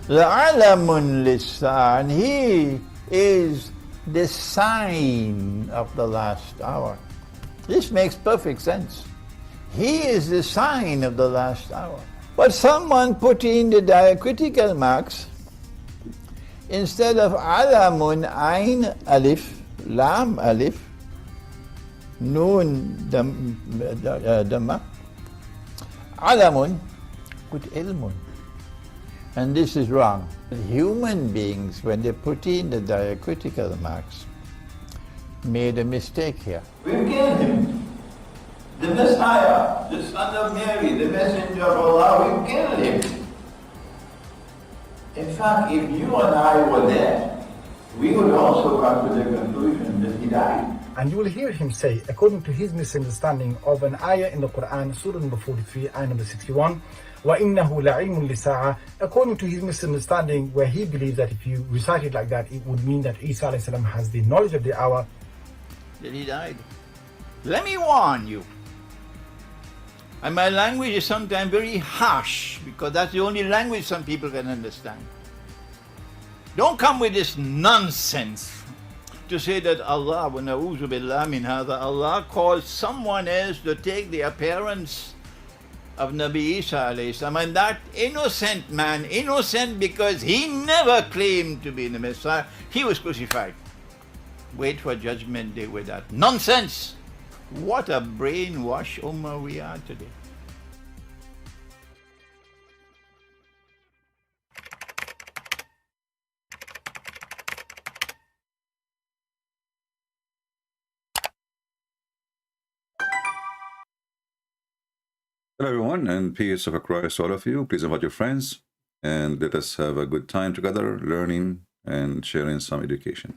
لَعَلَمٌ لِلسَّاعَةِ, he is the sign of the last hour. This makes perfect sense. He is the sign of the last hour. But someone put in the diacritical marks instead of alamun, ain, alif, lam, alif, noon, dhamma, alamun, put ilmun. And this is wrong. Human beings, when they put in the diacritical marks, made a mistake here. We killed him. The Messiah, the son of Mary, the messenger of Allah, we killed him. In fact, if you and I were there, we would also come to the conclusion that he died. And you will hear him say, according to his misunderstanding of an ayah in the Quran, Surah number 43, ayah number 61, وَإِنَّهُ لَعِلْمٌ لِسَاعَةٍ, according to his misunderstanding, where he believes that if you recite it like that, it would mean that Isa alayhi salam has the knowledge of the hour. That he died. Let me warn you. And my language is sometimes very harsh, because that's the only language some people can understand. Don't come with this nonsense to say that Allah, wa na'udhu billah min hadha, Allah calls someone else to take the appearance of Nabi Isa alayhi salam, and that innocent man, innocent because he never claimed to be the Messiah, he was crucified. Wait for judgment day with that nonsense. What a brainwash ummah we are today. Hello everyone, and peace of Christ to all of you. Please invite your friends and let us have a good time together, learning and sharing some education.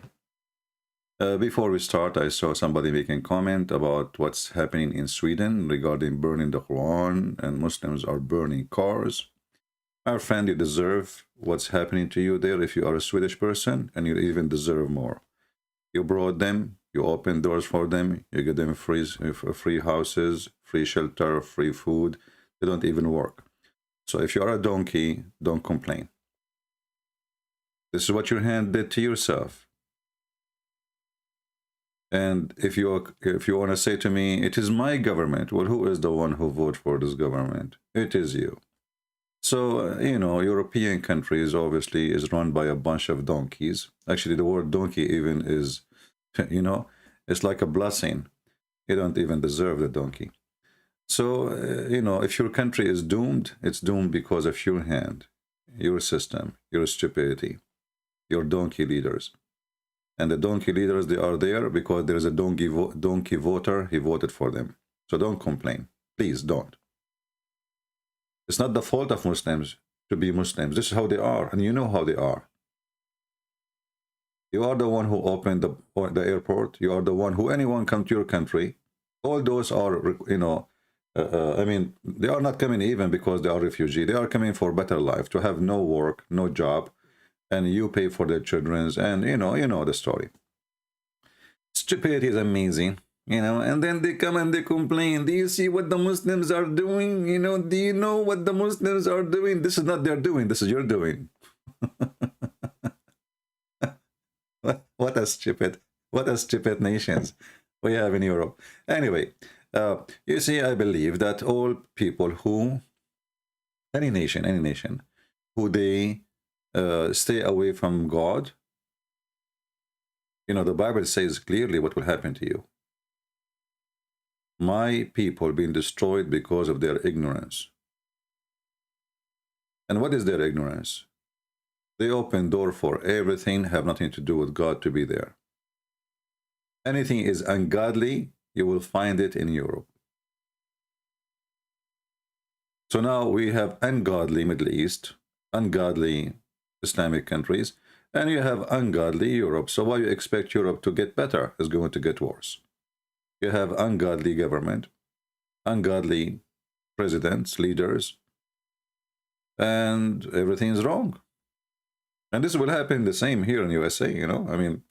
Before we start, I saw somebody making a comment about what's happening in Sweden regarding burning the Quran, and Muslims are burning cars. Our friend, you deserve what's happening to you there if you are a Swedish person, and you even deserve more. You brought them, you opened doors for them, you give them free houses, free shelter, free food. They don't even work. So if you are a donkey, don't complain. This is what your hand did to yourself. And if you want to say to me, it is my government, well, who is the one who voted for this government? It is you. So, you know, European countries obviously is run by a bunch of donkeys. Actually, the word donkey even is, you know, it's like a blessing. You don't even deserve the donkey. So, you know, if your country is doomed, it's doomed because of your hand, your system, your stupidity, your donkey leaders. And the donkey leaders, they are there because there is a donkey voter, he voted for them. So don't complain. Please don't. It's not the fault of Muslims to be Muslims. This is how they are, and you know how they are. You are the one who opened the airport. You are the one who, anyone come to your country. All those are, you know, I mean, they are not coming even because they are refugee. They are coming for better life, to have no work, no job, and you pay for their children's, and you know the story. Stupidity is amazing, you know, and then they come and they complain. Do you see what the Muslims are doing? You know, do you know what the Muslims are doing? This is not their doing, this is your doing. What a stupid nations we have in Europe. Anyway, you see, I believe that all people who, any nation, who they stay away from God, you know, the Bible says clearly what will happen to you. My people being destroyed because of their ignorance. And what is their ignorance? They open door for everything, have nothing to do with God to be there. Anything is ungodly, you will find it in Europe. So now we have ungodly Middle East, ungodly Islamic countries, and you have ungodly Europe. So why you expect Europe to get better? It's going to get worse. You have ungodly government, ungodly presidents, leaders, and everything is wrong. And this will happen the same here in USA, you know. I mean,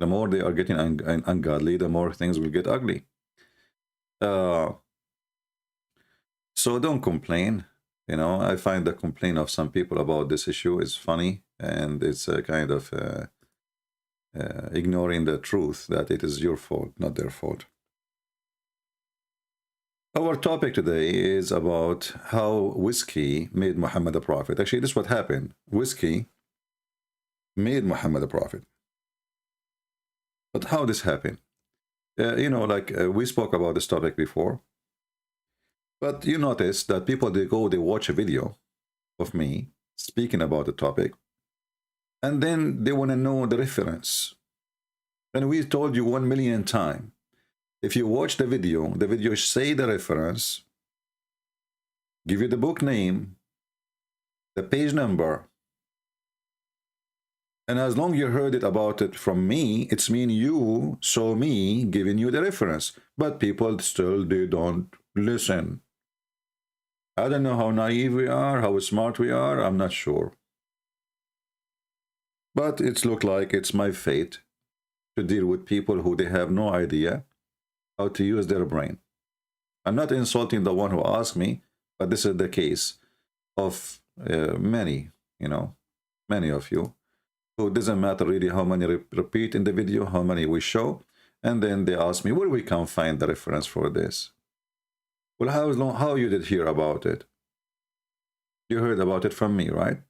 the more they are getting ungodly, the more things will get ugly. So don't complain. You know, I find the complaint of some people about this issue is funny, and it's a kind of ignoring the truth that it is your fault, not their fault. Our topic today is about how whiskey made Muhammad a prophet. Actually, this is what happened. Whiskey made Muhammad a prophet. But how this happened? You know, like we spoke about this topic before. But you notice that people, they watch a video of me speaking about the topic, and then they want to know the reference. And we told you 1,000,000 times, if you watch the video say the reference, give you the book name, the page number, and as long as you heard it about it from me, it's mean you saw me giving you the reference. But people still, they don't listen. I don't know how naive we are, how smart we are, I'm not sure. But it's looked like it's my fate to deal with people who they have no idea how to use their brain. I'm not insulting the one who asked me, but this is the case of many, you know, many of you. So it doesn't matter really how many repeat in the video, how many we show, and then they ask me, where we can find the reference for this? Well, how you did hear about it? You heard about it from me, right?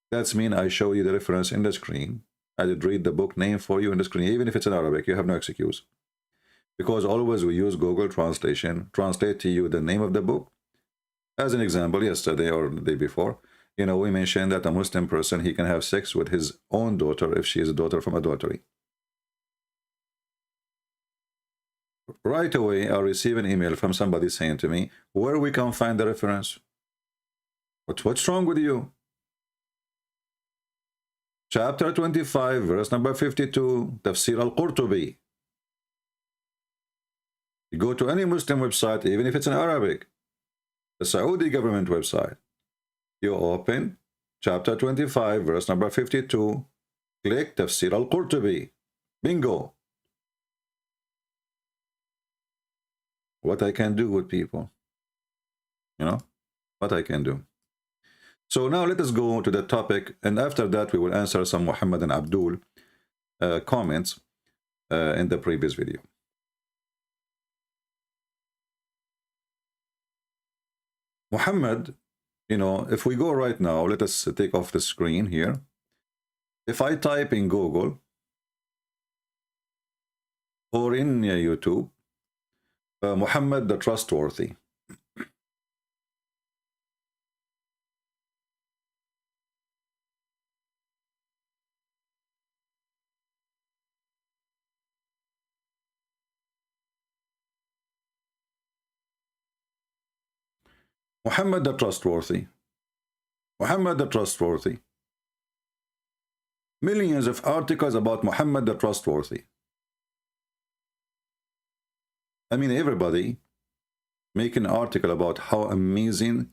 That's mean I show you the reference in the screen. I did read the book name for you in the screen, even if it's in Arabic, you have no excuse. Because always we use Google Translation, translate to you the name of the book. As an example, yesterday or the day before, you know, we mentioned that a Muslim person, he can have sex with his own daughter if she is a daughter from adultery. Right away, I receive an email from somebody saying to me, where we can find the reference? What's wrong with you? Chapter 25, verse number 52, Tafsir al-Qurtubi. You go to any Muslim website, even if it's in Arabic, the Saudi government website, you open chapter 25, verse number 52, click Tafsir al-Qurtubi. Bingo. What I can do with people, you know, what I can do. So now let us go to the topic, and after that we will answer some Muhammad and Abdul comments in the previous video. Muhammad, you know, if we go right now, let us take off the screen here. If I type in Google or in YouTube, Muhammad the Trustworthy. Muhammad the Trustworthy. Muhammad the Trustworthy. Millions of articles about Muhammad the Trustworthy. I mean, everybody make an article about how amazing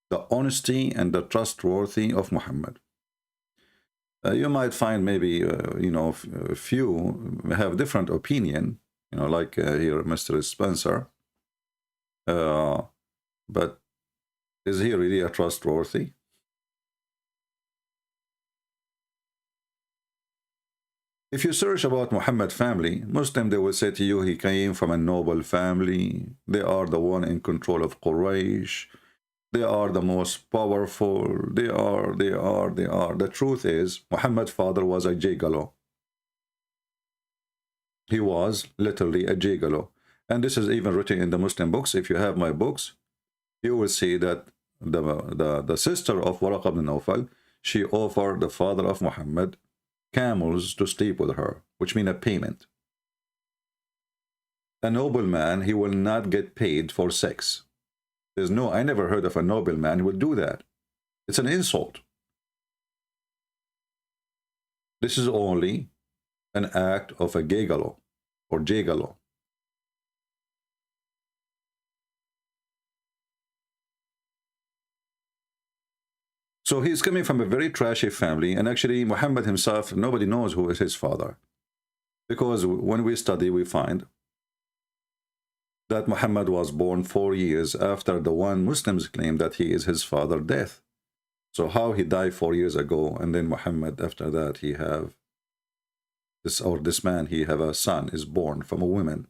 the honesty and the trustworthy of Muhammad. You might find maybe, you know, a few have different opinion, you know, like here, Mr. Spencer. But is he really a trustworthy? If you search about Muhammad family, Muslim, they will say to you, he came from a noble family. They are the one in control of Quraysh. They are the most powerful. They are. The truth is, Muhammad's father was a gigolo. He was literally a gigolo. And this is even written in the Muslim books. If you have my books, you will see that the sister of Waraq ibn Nawfal, she offered the father of Muhammad camels to sleep with her, which means a payment. A nobleman, he will not get paid for sex. I never heard of a nobleman who would do that. It's an insult. This is only an act of a gigolo or gigolo. So he's coming from a very trashy family, and actually Muhammad himself, nobody knows who is his father. Because when we study, we find that Muhammad was born 4 years after the one Muslims claim that he is his father death. So how he died 4 years ago, and then Muhammad after that he have this, or this man, he have a son is born from a woman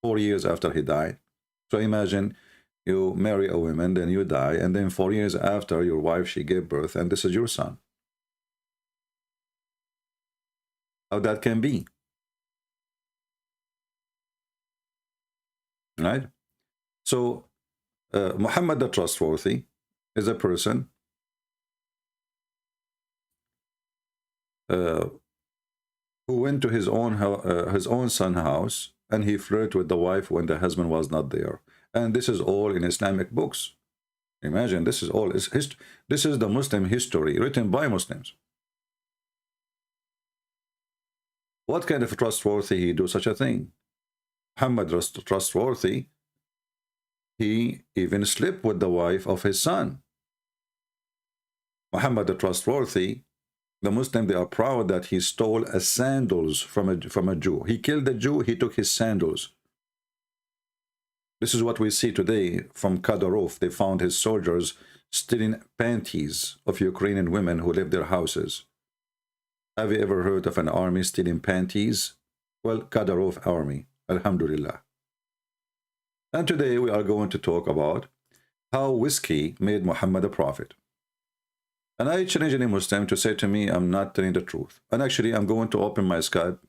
4 years after he died. So imagine you marry a woman, then you die, and then 4 years after your wife, she gave birth, and this is your son. How that can be? Right? So Muhammad the trustworthy is a person who went to his own son's house, and he flirted with the wife when the husband was not there. And this is all in Islamic books. Imagine, this is all, this is the Muslim history written by Muslims. What kind of trustworthy he do such a thing? Muhammad was trustworthy. He even slept with the wife of his son. Muhammad the trustworthy, the Muslim, they are proud that he stole a sandals from a Jew. He killed the Jew, he took his sandals. This is what we see today from Qadhi. They found his soldiers stealing panties of Ukrainian women who live their houses. Have you ever heard of an army stealing panties? Well, Qadhi army, alhamdulillah. And today we are going to talk about how whiskey made Muhammad a prophet. And I challenge any Muslim to say to me, I'm not telling the truth. And actually, I'm going to open my Skype.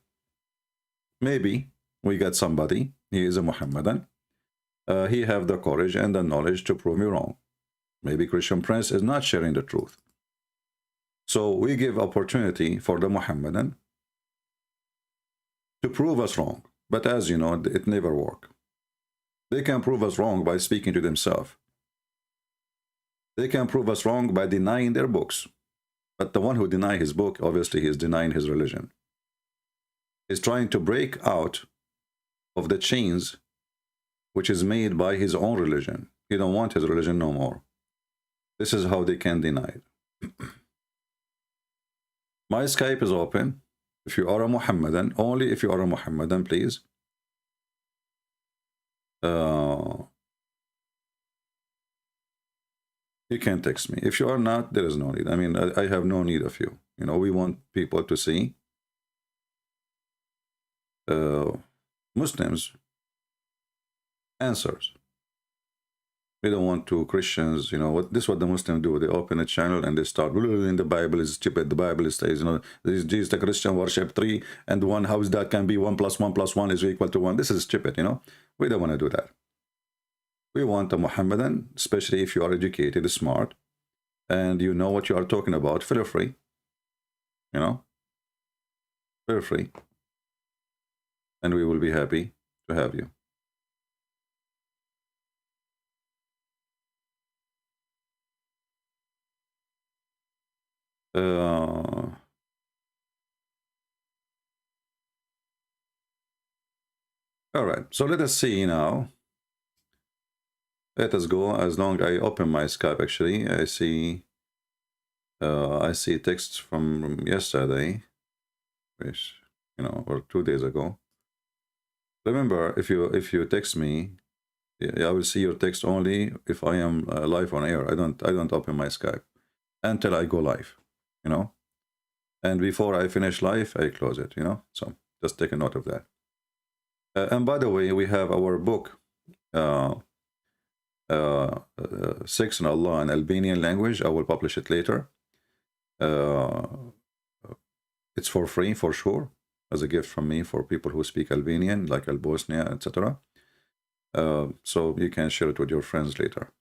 Maybe we get somebody, he is a Muhammadan. He have the courage and the knowledge to prove me wrong. Maybe Christian Prince is not sharing the truth. So we give opportunity for the Muhammadan to prove us wrong. But as you know, it never works. They can prove us wrong by speaking to themselves. They can prove us wrong by denying their books. But the one who denies his book, obviously he is denying his religion. He's trying to break out of the chains which is made by his own religion. He don't want his religion no more. This is how they can deny it. My Skype is open. If you are a Muhammadan, only if you are a Muhammadan, please. You can text me. If you are not, there is no need. I mean, I have no need of you. You know, we want people to see Muslims answers. We don't want to Christians, you know, this is what the Muslims do. They open a channel and they start, in the Bible is stupid. The Bible says, you know, this is the Christian worship 3 and 1. How is that can be 1 + 1 + 1 is equal to 1? This is stupid, you know. We don't want to do that. We want a Muhammadan, especially if you are educated, smart, and you know what you are talking about. Feel free, you know, feel free, and we will be happy to have you. All right, so let us see now. Let us go. As long I open my Skype, actually, I see texts from yesterday, which, you know, or 2 days ago. Remember, if you text me, I will see your text only if I am live on air. I don't open my Skype until I go live, you know. And before I finish live, I close it, you know. So just take a note of that. And by the way, we have our book. 6 in Allah in Albanian language. I will publish it later. It's for free, for sure, as a gift from me for people who speak Albanian, like Albosnia, etc. So you can share it with your friends later.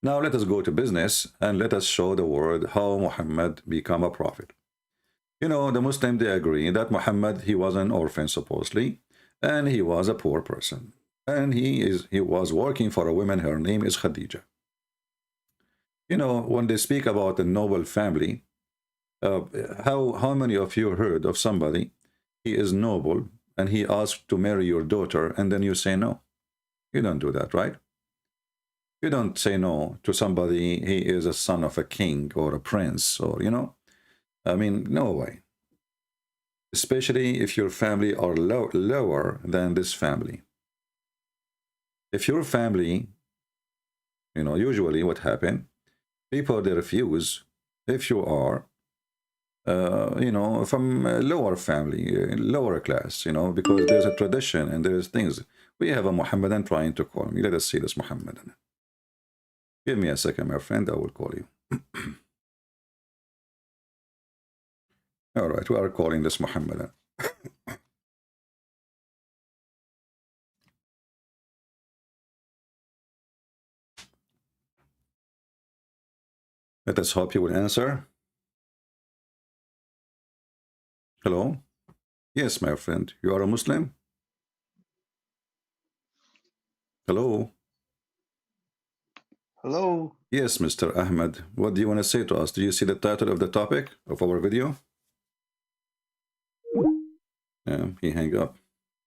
Now let us go to business and let us show the world how Muhammad became a prophet. You know, the Muslims, they agree that Muhammad, he was an orphan supposedly, and he was a poor person. And he was working for a woman, her name is Khadija. You know, when they speak about a noble family, how many of you heard of somebody, he is noble, and he asked to marry your daughter, and then you say no? You don't do that, right? You don't say no to somebody, he is a son of a king or a prince, or, you know, I mean, no way. Especially if your family are lower than this family. If your family, you know, usually what happen, people, they refuse if you are, you know, from a lower family, lower class, you know, because there's a tradition and there's things. We have a Muhammadan trying to call me. Let us see this Muhammadan. Give me a second, my friend. I will call you. All right, we are calling this Muhammadan. Let us hope you will answer. Hello? Yes, my friend. You are a Muslim? Hello? Hello. Yes, Mr. Ahmed. What do you want to say to us? Do you see the title of the topic of our video? Yeah, he hang up.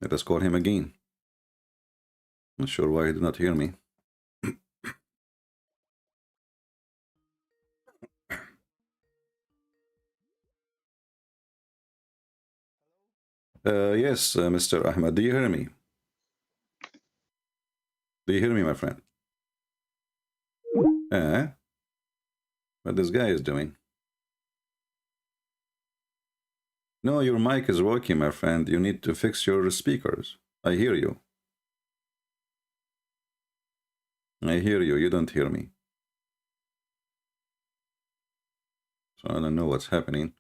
Let us call him again. Not sure why he did not hear me. Yes, Mr. Ahmed. Do you hear me? Do you hear me, my friend? What this guy is doing? No, your mic is working, my friend. You need to fix your speakers. I hear you. I hear you. You don't hear me. So I don't know what's happening.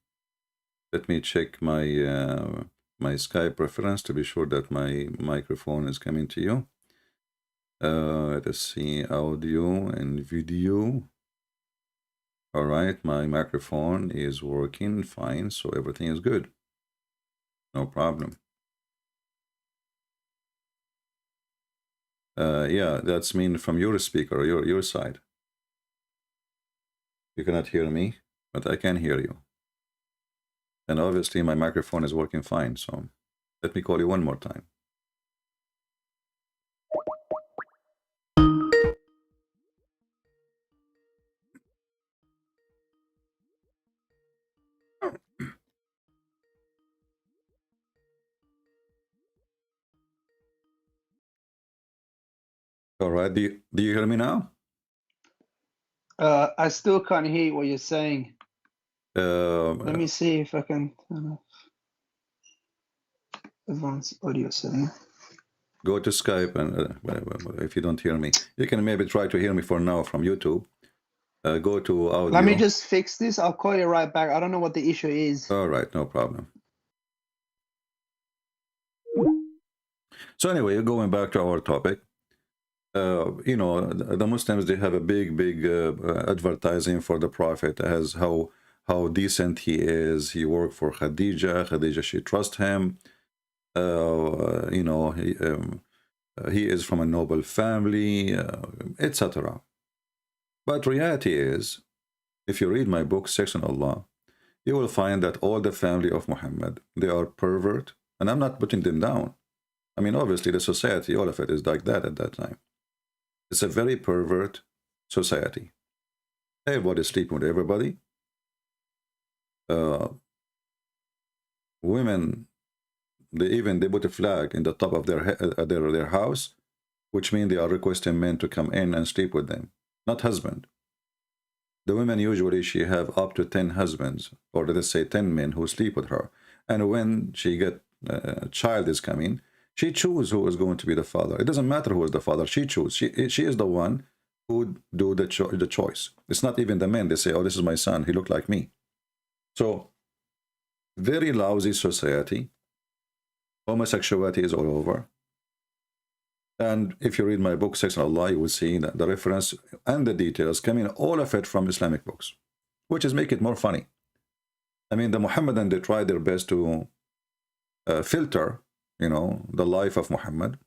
Let me check my my Skype reference to be sure that my microphone is coming to you. Let us see audio and video. All right, my microphone is working fine, so everything is good. No problem. Yeah, that's mean from your speaker, your side. You cannot hear me, but I can hear you. And obviously my microphone is working fine, so let me call you one more time. All right, do you hear me now? I still can't hear what you're saying. Let me see if I can turn off advanced audio setting. Go to Skype, and if you don't hear me, you can maybe try to hear me for now from YouTube. Go to audio. Let me just fix this. I'll call you right back. I don't know what the issue is. All right, no problem. So anyway, going back to our topic, you know, the Muslims, they have a big advertising for the Prophet as how decent he is. He worked for Khadija. Khadija, she trusts him. You know, he is from a noble family, etc. But reality is, if you read my book, Section Allah, you will find that all the family of Muhammad, they are pervert, and I'm not putting them down. I mean, obviously, the society, all of it is like that at that time. It's a very pervert society. Everybody's sleeping with everybody. Women, they put a flag in the top of their house, which means they are requesting men to come in and sleep with them, not husband. The women usually, she have up to 10 husbands, or let us say 10 men who sleep with her. And when she get a child is coming, she chooses who is going to be the father. It doesn't matter who is the father. She chooses. She is the one who do the choice. It's not even the men. They say, oh, this is my son. He looked like me. So, very lousy society. Homosexuality is all over. And if you read my book, Sex and Allah, you will see that the reference and the details coming, all of it from Islamic books, which is make it more funny. I mean, the Muhammadan, they try their best to filter, you know, the life of Muhammad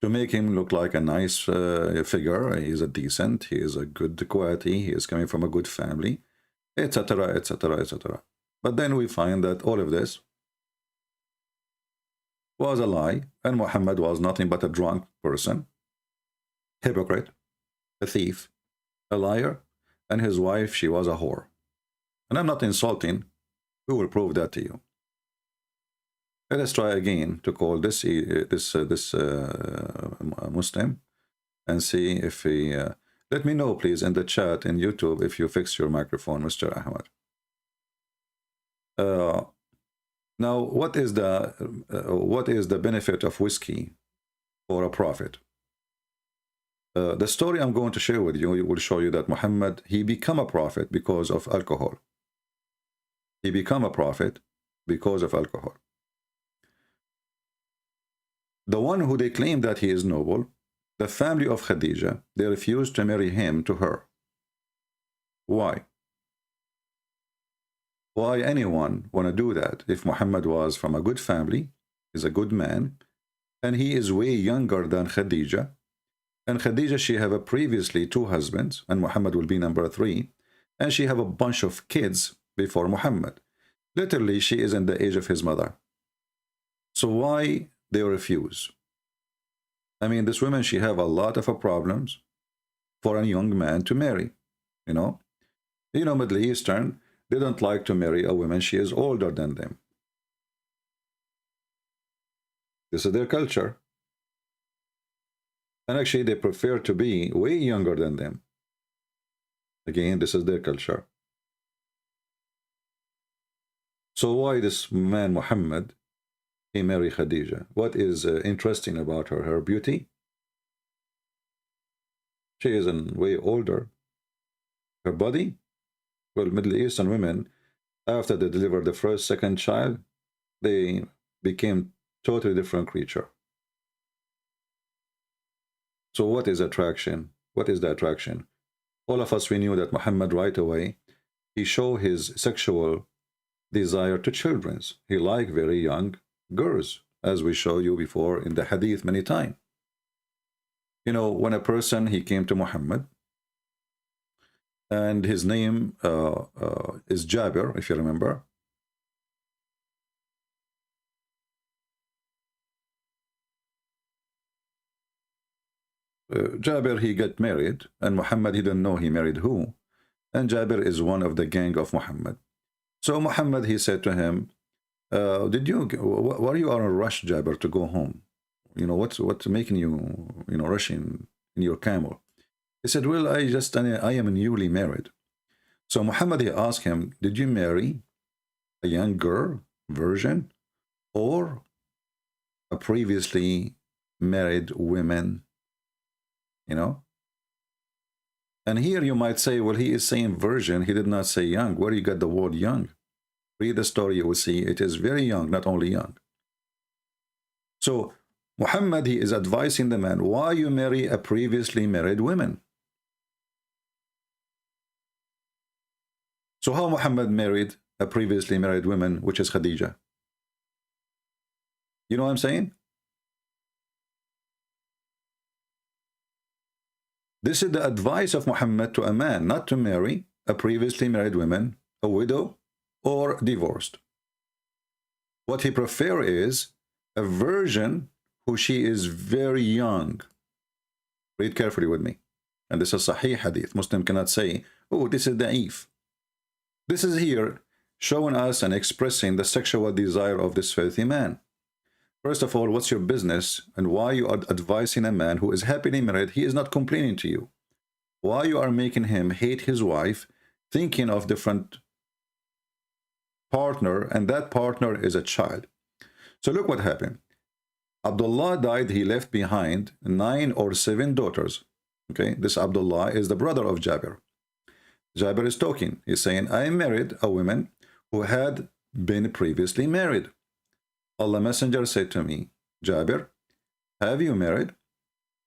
to make him look like a nice figure. He is a decent, he is a good quality, he is coming from a good family, etc., etc., etc. But then we find that all of this was a lie, and Muhammad was nothing but a drunk person, hypocrite, a thief, a liar, and his wife, she was a whore. And I'm not insulting. We will prove that to you. Let us try again to call this Muslim and see if he. Let me know, please, in the chat in YouTube if you fix your microphone, Mr. Ahmed. Now, what is the benefit of whiskey for a prophet? The story I'm going to share with you will show you that Muhammad, he became a prophet because of alcohol. He became a prophet because of alcohol. The one who they claim that he is noble, the family of Khadija, they refused to marry him to her. Why? Why anyone want to do that if Muhammad was from a good family, is a good man, and he is way younger than Khadija, and Khadija, she have previously 2 husbands, and Muhammad will be number 3, and she have a bunch of kids before Muhammad. Literally, she is in the age of his mother. So why they refuse? I mean, this woman, she have a lot of problems for a young man to marry, you know. Middle Eastern, they don't like to marry a woman, she is older than them. This is their culture. And actually, they prefer to be way younger than them. Again, this is their culture. So why this man, Muhammad, he married Khadija? What is interesting about her? Her beauty? She is way older. Her body? Well, Middle Eastern women, after they delivered the first, second child, they became totally different creature. So what is attraction? What is the attraction? All of us, we knew that Muhammad right away, he showed his sexual desire to children. He liked very young girls, as we showed you before in the hadith many times. When a person, he came to Muhammad, and his name is Jabir, if you remember. Jabir, he got married, and Muhammad, he didn't know he married who. And Jabir is one of the gang of Muhammad. So Muhammad, he said to him, why you are in a rush, Jabir, to go home? What's making you, rushing in your camel? He said, well, I am newly married. So Muhammad, he asked him, did you marry a young girl, virgin, or a previously married woman? And here you might say, well, he is saying virgin, he did not say young. Where you got the word young? Read the story, you will see it is very young, not only young. So Muhammad, he is advising the man, why you marry a previously married woman? So how Muhammad married a previously married woman, which is Khadija? You know what I'm saying? This is the advice of Muhammad to a man, not to marry a previously married woman, a widow, or divorced. What he prefers is a virgin who she is very young. Read carefully with me. And this is Sahih Hadith. Muslim cannot say, oh, this is da'if. This is here showing us and expressing the sexual desire of this filthy man. First of all, what's your business and why you are advising a man who is happily married? He is not complaining to you. Why you are making him hate his wife, thinking of different partner, and that partner is a child. So look what happened. Abdullah died. He left behind 9 or 7 daughters. Okay, this Abdullah is the brother of Jabir. Jabir is talking. He's saying, I married a woman who had been previously married. Allah Messenger said to me, Jabir, have you married?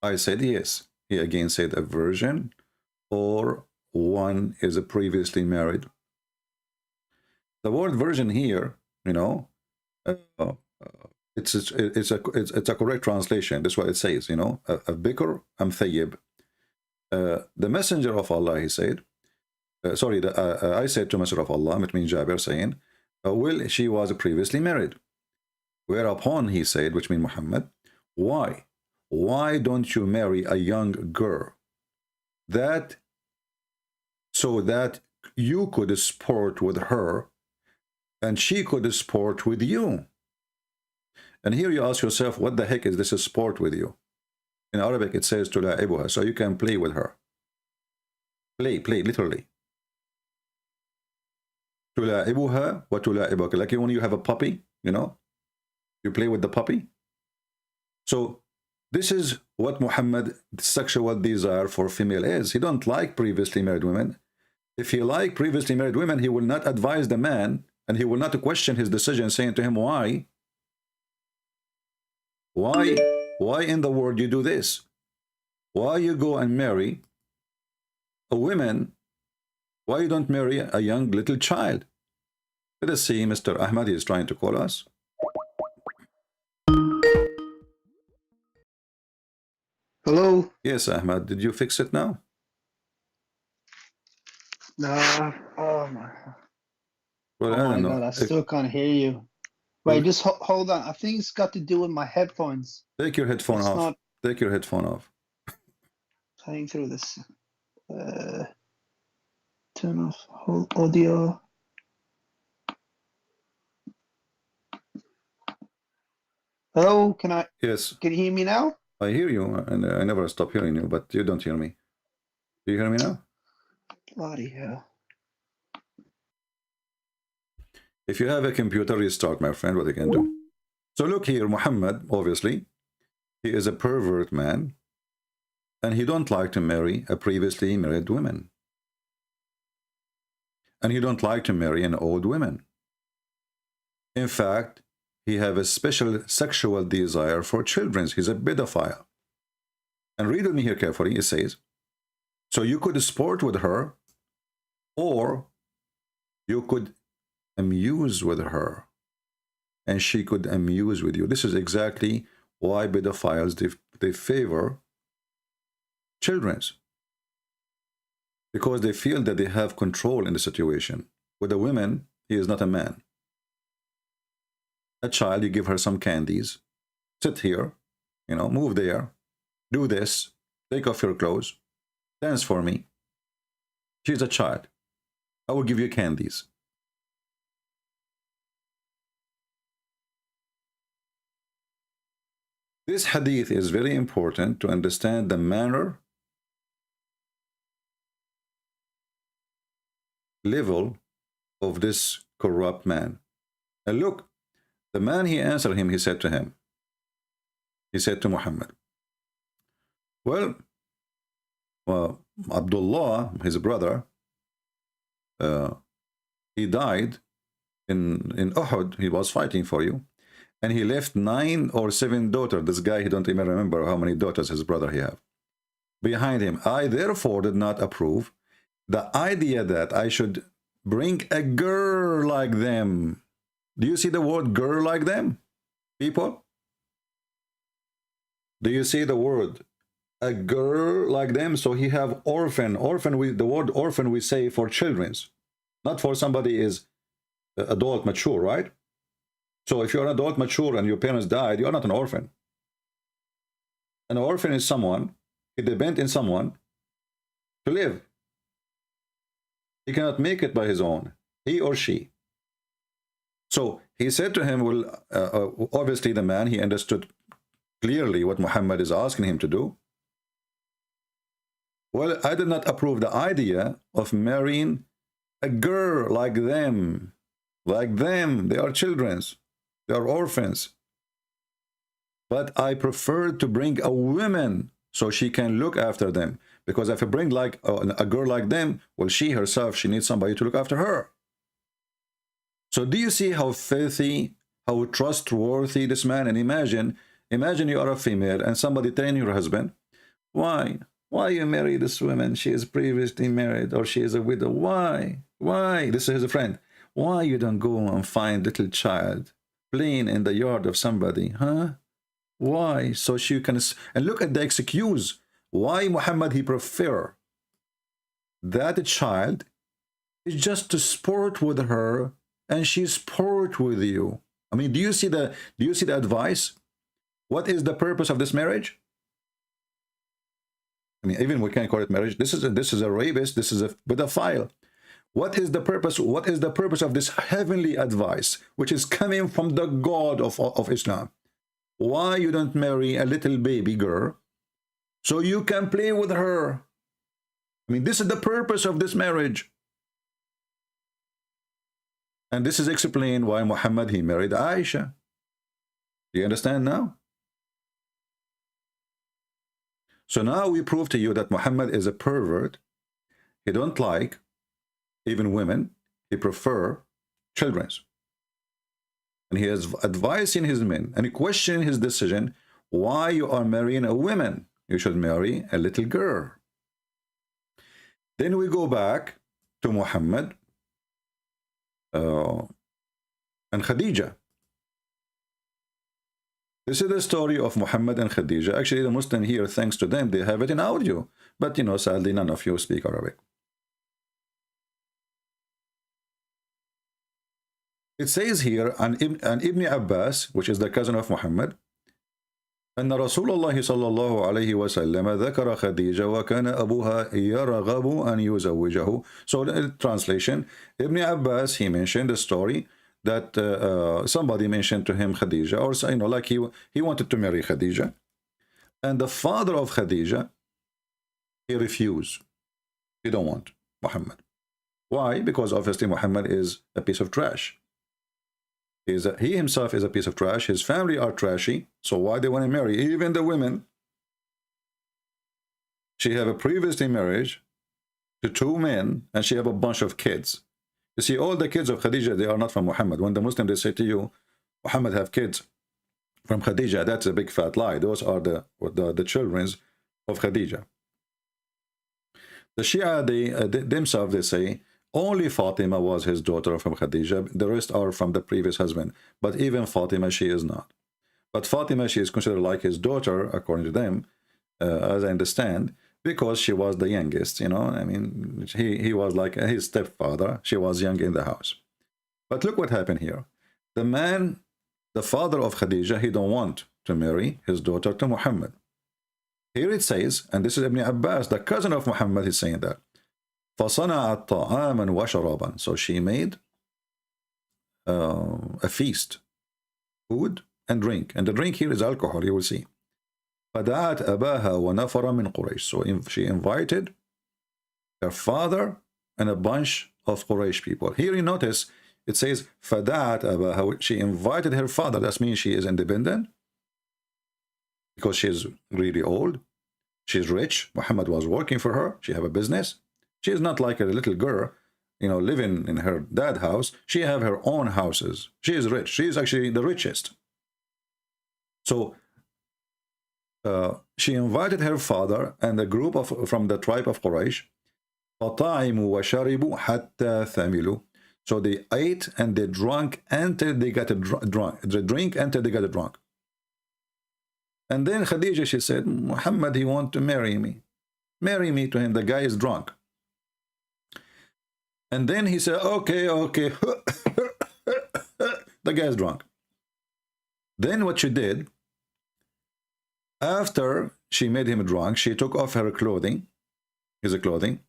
I said, yes. He again said, a virgin or one is a previously married. The word virgin here, it's a correct translation. That's what it says, a bikr am thayyib. The Messenger of Allah, he said, I said to Messenger of Allah, it means Jabir, saying, well, she was previously married. Whereupon he said, which means Muhammad, why? Why don't you marry a young girl? So that you could sport with her and she could sport with you. And here you ask yourself, what the heck is this a sport with you? In Arabic, it says تلاعبها, so you can play with her. Play, literally. تلاعبها وتلاعبك. Like when you have a puppy, you know, you play with the puppy. So this is what Muhammad's sexual desire for female is. He don't like previously married women. If he liked previously married women, he will not advise the man, and he will not question his decision, saying to him, why in the world you do this? Why you go and marry a woman? Why you don't marry a young little child? Let us see. Mr. Ahmed is trying to call us. Hello? Yes, Ahmed, did you fix it now? No. Oh my. Well, Oh I my don't know. God, I still can't hear you. Wait, just hold on. I think it's got to do with my headphones. Take your headphone off. Take your headphone off. Playing through this. Turn off whole audio. Hello, Yes. Can you hear me now? I hear you, and I never stop hearing you, but you don't hear me. Do you hear me now? Bloody hell. If you have a computer, restart, my friend, what you can do. So look here, Muhammad, obviously, he is a pervert man, and he don't like to marry a previously married woman. And he don't like to marry an old woman. In fact, he have a special sexual desire for children. He's a pedophile. And read with me here carefully. It says, so you could sport with her, or you could amuse with her, and she could amuse with you. This is exactly why pedophiles, they favor children, because they feel that they have control in the situation. With a woman, he is not a man. A child, you give her some candies, sit here, you know, move there, do this, take off your clothes, dance for me. She's a child. I will give you candies. This hadith is very important to understand the manner, level of this corrupt man. And look, the man, he answered him, he said to Muhammad, well, Abdullah, his brother, he died in Uhud. He was fighting for you, and he left 9 or 7 daughters. This guy, he don't even remember how many daughters his brother he have behind him. I therefore did not approve the idea that I should bring a girl like them. Do you see the word girl like them, people? Do you see the word a girl like them? So he have orphan. The word orphan we say for children's, not for somebody is adult mature, right? So if you're an adult mature and your parents died, you're not an orphan. An orphan is someone, he depends on someone to live. He cannot make it by his own, he or she. So he said to him, well, obviously the man, he understood clearly what Muhammad is asking him to do. Well, I did not approve the idea of marrying a girl like them. Like them, they are children, they are orphans. But I prefer to bring a woman so she can look after them. Because if I bring like a girl like them, well, she herself, she needs somebody to look after her. So do you see how filthy, how trustworthy this man? And imagine you are a female and somebody telling your husband, why you marry this woman? She is previously married, or she is a widow. Why? This is his friend. Why you don't go and find little child playing in the yard of somebody, huh? Why? So she can, and look at the excuse. Why Muhammad, he prefer that child is just to sport with her, and she sport with you. I mean, do you see the advice? What is the purpose of this marriage? I mean, even we can't call it marriage. This is a rapist. This is a pedophile. What is the purpose? What is the purpose of this heavenly advice, which is coming from the God of Islam? why you don't marry a little baby girl so you can play with her? I mean, this is the purpose of this marriage. And this is explained why Muhammad, he married Aisha. Do you understand now? So now we prove to you that Muhammad is a pervert. He don't like even women. He prefer children. And he is advising his men and questioning his decision. Why you are marrying a woman? You should marry a little girl. Then we go back to Muhammad and Khadija. This is the story of Muhammad and Khadija. Actually, the Muslim here, thanks to them, they have it in audio. But, you know, sadly, none of you speak Arabic. It says here, an Ibn Abbas, which is the cousin of Muhammad, أن رسول الله صلى الله عليه وسلم ذكر خديجة وكان أبوها يرغب أن يزوجه. So the translation, Ibn Abbas, he mentioned the story that somebody mentioned to him Khadija, or, you know, like he wanted to marry Khadija, and the father of Khadija, he refused. He don't want Muhammad. Why? Because obviously Muhammad is a piece of trash. He himself is a piece of trash. His family are trashy. So why they want to marry? Even the women. She have a previously marriage to 2 men, and she have a bunch of kids. You see, all the kids of Khadija, they are not from Muhammad. When the Muslims, they say to you, Muhammad have kids from Khadija, that's a big fat lie. Those are the children of Khadija. The Shia, they themselves, they say, only Fatima was his daughter from Khadija. The rest are from the previous husband. But even Fatima, she is not. But Fatima, she is considered like his daughter, according to them, as I understand, because she was the youngest, you know. I mean, he was like his stepfather. She was young in the house. But look what happened here. The man, the father of Khadija, he don't want to marry his daughter to Muhammad. Here it says, and this is Ibn Abbas, the cousin of Muhammad, is saying that. فَصَنَعَتْ طَعَامًا وَشَرَابًا. So she made a feast, food and drink. And the drink here is alcohol, you will see. فَدَعَتْ أَبَاهَا وَنَفَرًا مِنْ قُرَيْشٍ. So she invited her father and a bunch of Quraysh people. Here you notice, it says, فَدَعَتْ أَبَاهَا. She invited her father. That means she is independent, because she is really old. She's rich. Muhammad was working for her. She have a business. She is not like a little girl, you know, living in her dad's house. She have her own houses. She is rich. She is actually the richest. So she invited her father and a group from the tribe of Quraysh. فَطَعِمُوا وَشَرِبُوا حَتَّى ثَمِلُوا. So they ate and they drank until they got drunk. They drink until they got drunk. And then Khadija, she said, Muhammad, he want to marry me. Marry me to him. The guy is drunk. And then he said, okay. The guy is drunk. Then what she did, after she made him drunk, she took off her clothing, his clothing,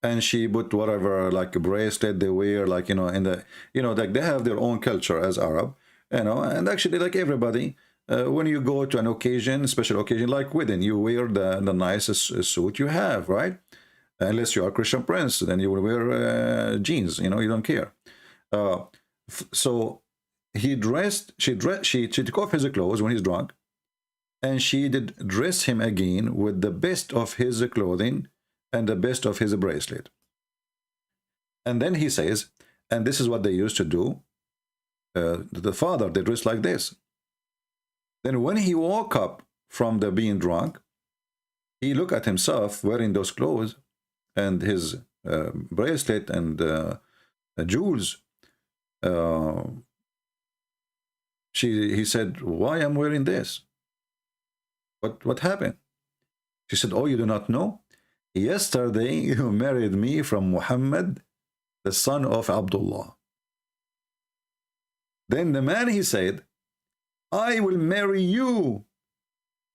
and she put whatever, like a bracelet they wear, like, you know, in the, you know, like they have their own culture as Arab, you know, and actually like everybody, when you go to an occasion, special occasion like wedding, you wear the nicest suit you have, right? Unless you are Christian Prince, then you will wear jeans, you know, you don't care. So he dressed, she took off his clothes when he's drunk, and she did dress him again with the best of his clothing and the best of his bracelet. And then he says, and this is what they used to do, the father, they dressed like this. Then when he woke up from the being drunk, he looked at himself wearing those clothes and his bracelet and jewels. He said, why am I wearing this? What happened? She said, oh, you do not know? Yesterday you married me from Muhammad, the son of Abdullah. Then the man, he said, I will marry you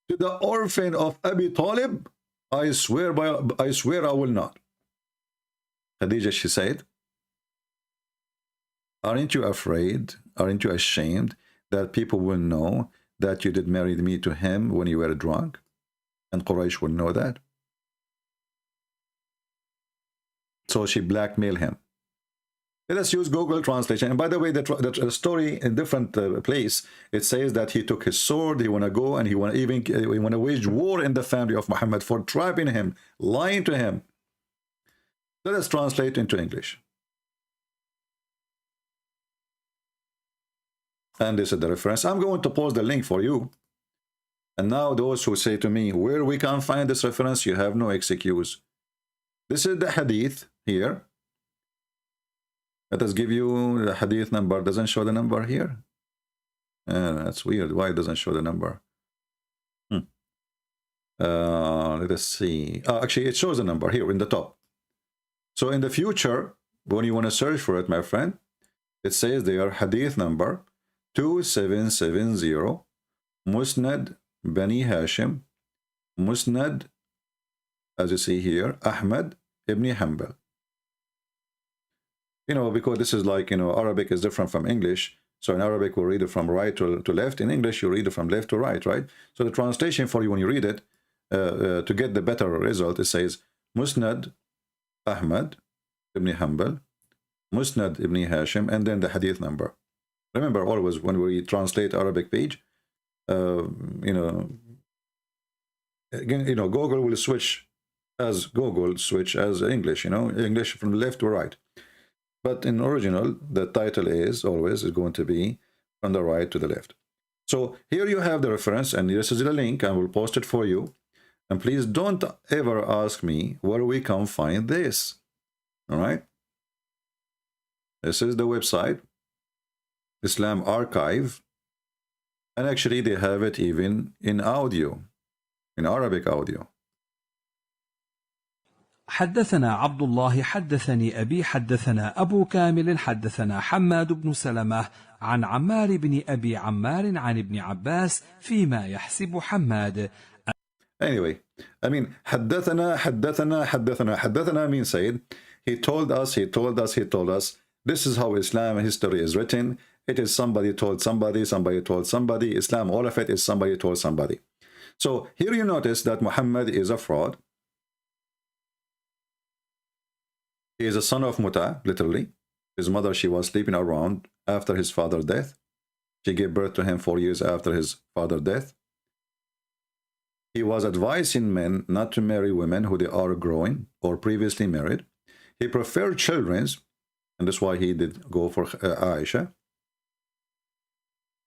to the orphan of Abi Talib. I swear I will not. Khadija, she said, aren't you afraid? Aren't you ashamed that people will know that you did marry me to him when you were drunk? And Quraysh would know that. So she blackmailed him. Let us use Google translation. And by the way, the story in different place, it says that he took his sword, he want to go, and he want to wage war in the family of Muhammad for trapping him, lying to him. Let us translate into English. And this is the reference. I'm going to post the link for you. And now those who say to me, where we can find this reference, you have no excuse. This is the hadith here. Let us give you the hadith number. Doesn't show the number here. That's weird. Why it doesn't show the number? Let us see. Actually, it shows the number here in the top. So in the future, when you want to search for it, my friend, it says there hadith number 2770, Musnad Bani Hashim, Musnad, as you see here, Ahmed ibn Hanbal. You know, because this is like, you know, Arabic is different from English. So in Arabic, we'll read it from right to left. In English, you read it from left to right, right? So the translation for you when you read it, to get the better result, it says, Musnad Ahmed ibn Hanbal, Musnad ibn Hashim, and then the hadith number. Remember, always when we translate Arabic page, again, Google will switch as English, English from left to right. But in original, the title is always going to be from the right to the left. So here you have the reference, and this is the link. I will post it for you. And please don't ever ask me where we can find this. All right? This is the website, Islam Archive. And actually, they have it even in audio, in Arabic audio. حدثنا عبد الله حدثني أبي حدثنا أبو كامل حدثنا حماد بن سلمة عن عمار بن أبي عمار عن ابن عباس فيما يحسب حماد. Anyway, I mean, حدثنا means said, he told us. This is how Islam history is written. It is somebody told somebody told somebody. Islam, all of it is somebody told somebody. So here you notice that Muhammad is a fraud. He is a son of Muta, literally. His mother, she was sleeping around after his father's death. She gave birth to him 4 years after his father's death. He was advising men not to marry women who they are growing or previously married. He preferred children, and that's why he did go for Aisha.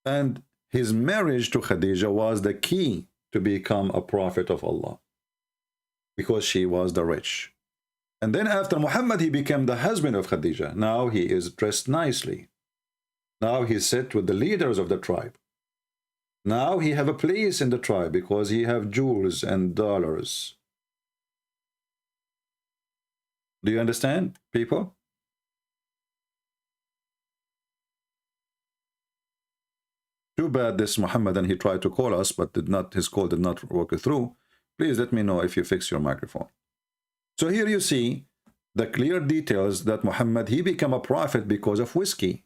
And his marriage to Khadija was the key to become a prophet of Allah, because she was the rich. And then after Muhammad, he became the husband of Khadija. Now he is dressed nicely. Now he sits with the leaders of the tribe. Now he have a place in the tribe because he have jewels and dollars. Do you understand, people? Too bad this Muhammadan, he tried to call us, but his call did not work through. Please let me know if you fix your microphone. So here you see the clear details that Muhammad, he became a prophet because of whiskey.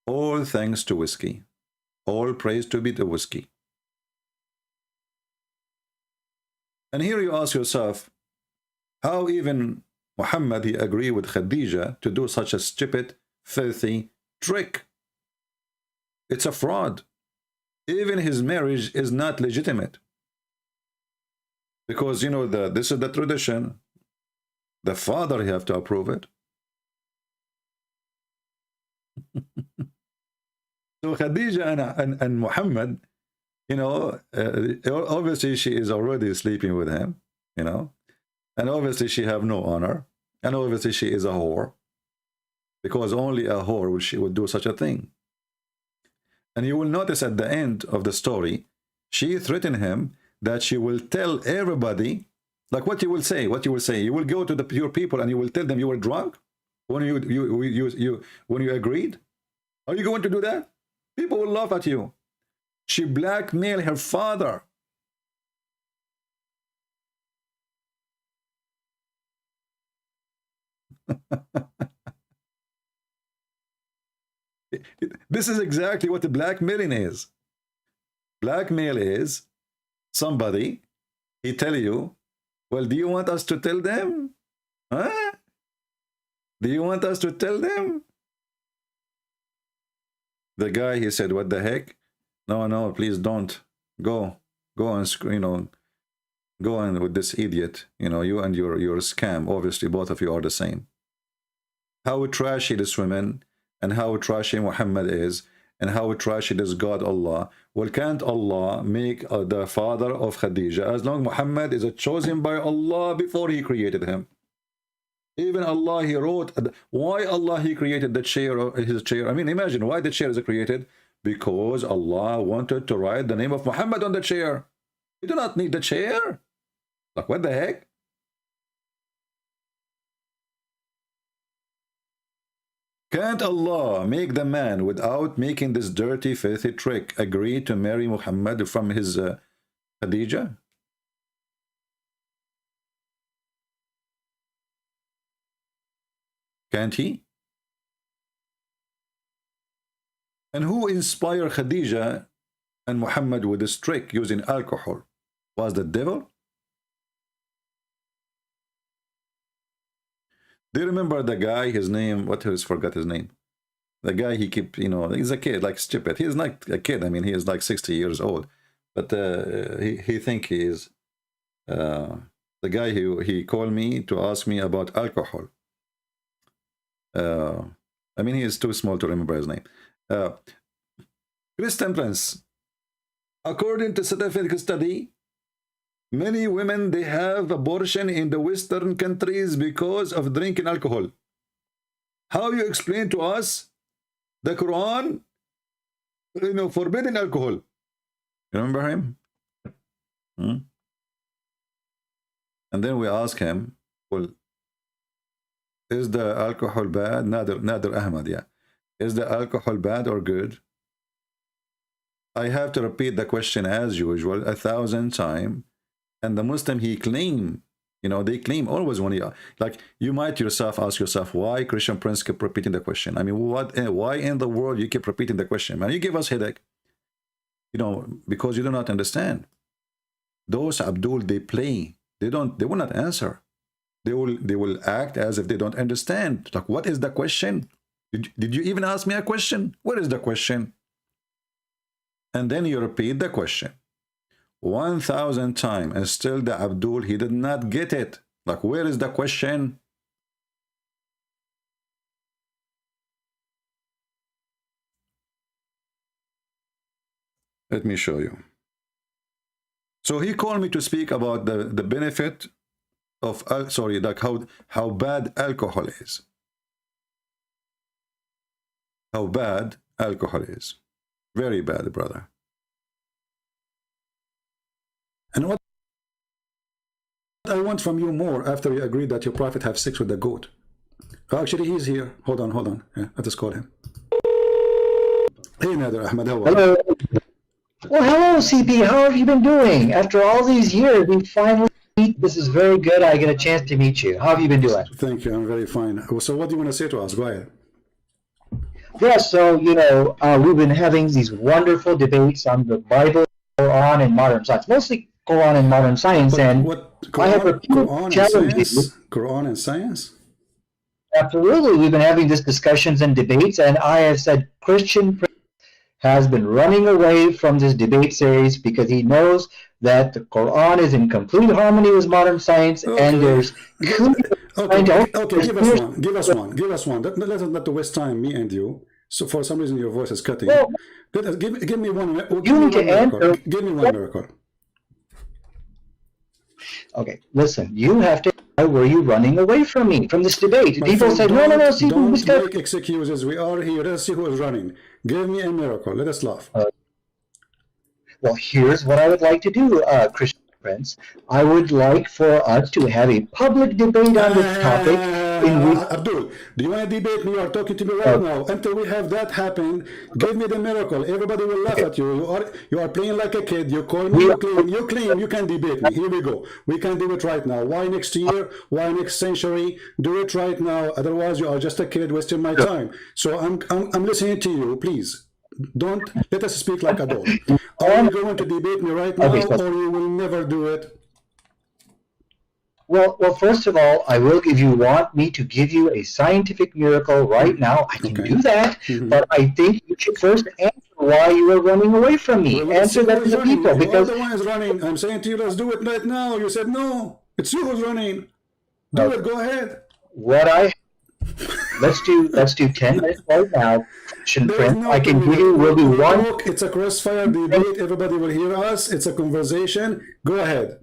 All thanks to whiskey. All praise to be the whiskey. And here you ask yourself, how even Muhammad, he agreed with Khadija to do such a stupid, filthy trick? It's a fraud. Even his marriage is not legitimate. Because, you know, this is the tradition. The father, he have to approve it. So Khadija and Muhammad, you know, obviously she is already sleeping with him, you know. And obviously she have no honor. And obviously she is a whore. Because only a whore would do such a thing. And you will notice at the end of the story, she threatened him that she will tell everybody, like what you will say, you will go to the pure people and you will tell them you were drunk when you agreed. Are you going to do that? People will laugh at you. She blackmailed her father. This is exactly what the blackmailing is. Blackmail is somebody, he tell you, well, do you want us to tell them? Huh? Do you want us to tell them? The guy, he said, what the heck? No, no, please don't. Go and, you know, go on with this idiot. You know, you and your scam. Obviously, both of you are the same. How trashy this woman, and how trashy Muhammad is, and how trashy this God Allah. Well, can't Allah make the father of Khadija, as long Muhammad is chosen by Allah before he created him? Even Allah, he wrote, why Allah, he created the chair, his chair. I mean, imagine why the chair is created. Because Allah wanted to write the name of Muhammad on the chair. You do not need the chair. Like, what the heck? Can't Allah make the man, without making this dirty, filthy trick, agree to marry Muhammad from his Khadija? Can't he? And who inspired Khadija and Muhammad with this trick using alcohol? Was the devil? Do you remember the guy, his name, what is, forgot his name? The guy he keep, you know, he's a kid, like stupid. He's not a kid, I mean, he is like 60 years old. But he think he is. The guy who he called me to ask me about alcohol. I mean, he is too small to remember his name. Christian Prince, according to scientific study, many women, they have abortion in the Western countries because of drinking alcohol. How you explain to us the Quran, you know, forbidding alcohol? You remember him? And then we ask him, well, is the alcohol bad? Nader Ahmed, yeah. Is the alcohol bad or good? I have to repeat the question as usual 1,000 times. And the Muslim, he claim, you know, they claim always when you, like, you might yourself ask yourself, why Christian Prince keep repeating the question? I mean, why in the world you keep repeating the question? Man, you give us headache. You know, because you do not understand. Those Abdul, they play. They will not answer. They will act as if they don't understand. Like, what is the question? Did you even ask me a question? What is the question? And then you repeat the question 1,000 times, and still the Abdul, he did not get it. Like, where is the question? Let me show you. So he called me to speak about the benefit of, sorry, like how bad alcohol is. How bad alcohol is. Very bad, brother. And what I want from you more after you agreed that your prophet have sex with the goat. Actually, he's here. Hold on. Yeah, let us call him. Hey, Nader Ahmed, how are you? Hello. Well, hello, CP. How have you been doing? After all these years, we finally meet. This is very good. I get a chance to meet you. How have you been doing? Thank you. I'm very fine. So what do you want to say to us? Go ahead. Yes, so, you know, we've been having these wonderful debates on the Bible, Quran, and modern science. Mostly Quran and modern science. But and what, I have repeated challenges. Quran and science? Absolutely. We've been having these discussions and debates, and I have said Christian has been running away from this debate series because he knows that the Quran is in complete harmony with modern science, and there's okay, give us one. Let's not to waste time, me and you. So for some reason your voice is cutting. Well, give me one. You need to answer. Give me one miracle. Okay, listen. You have to. Why were you running away from me, from this debate? People say, no. See, don't make excuses. We are here. Let's see who is running. Give me a miracle. Let us laugh. Well, here's what I would like to do, Christian Prince. I would like for us to have a public debate on this topic. Abdul, do you want to debate me? You are talking to me right now. Until we have that happen, give me the miracle. Everybody will laugh at you. You are playing like a kid. You call me. You claim you can debate me. Here we go. We can do it right now. Why next year? Why next century? Do it right now. Otherwise, you are just a kid wasting my time. So I'm listening to you. Please Don't let us speak like adults. Are you going to debate me right now, or you will never do it? Well, first of all, I will give you, want me to give you a scientific miracle right now. I can do that, but I think you should first answer why you are running away from me. Well, answer that to the people. Because you are the one who's running. I'm saying to you, let's do it right now. You said no. It's you who's running. Do it. Go ahead. Let's do 10 minutes right now. I can give you, will be one. It's a crossfire debate. Everybody will hear us. It's a conversation. Go ahead.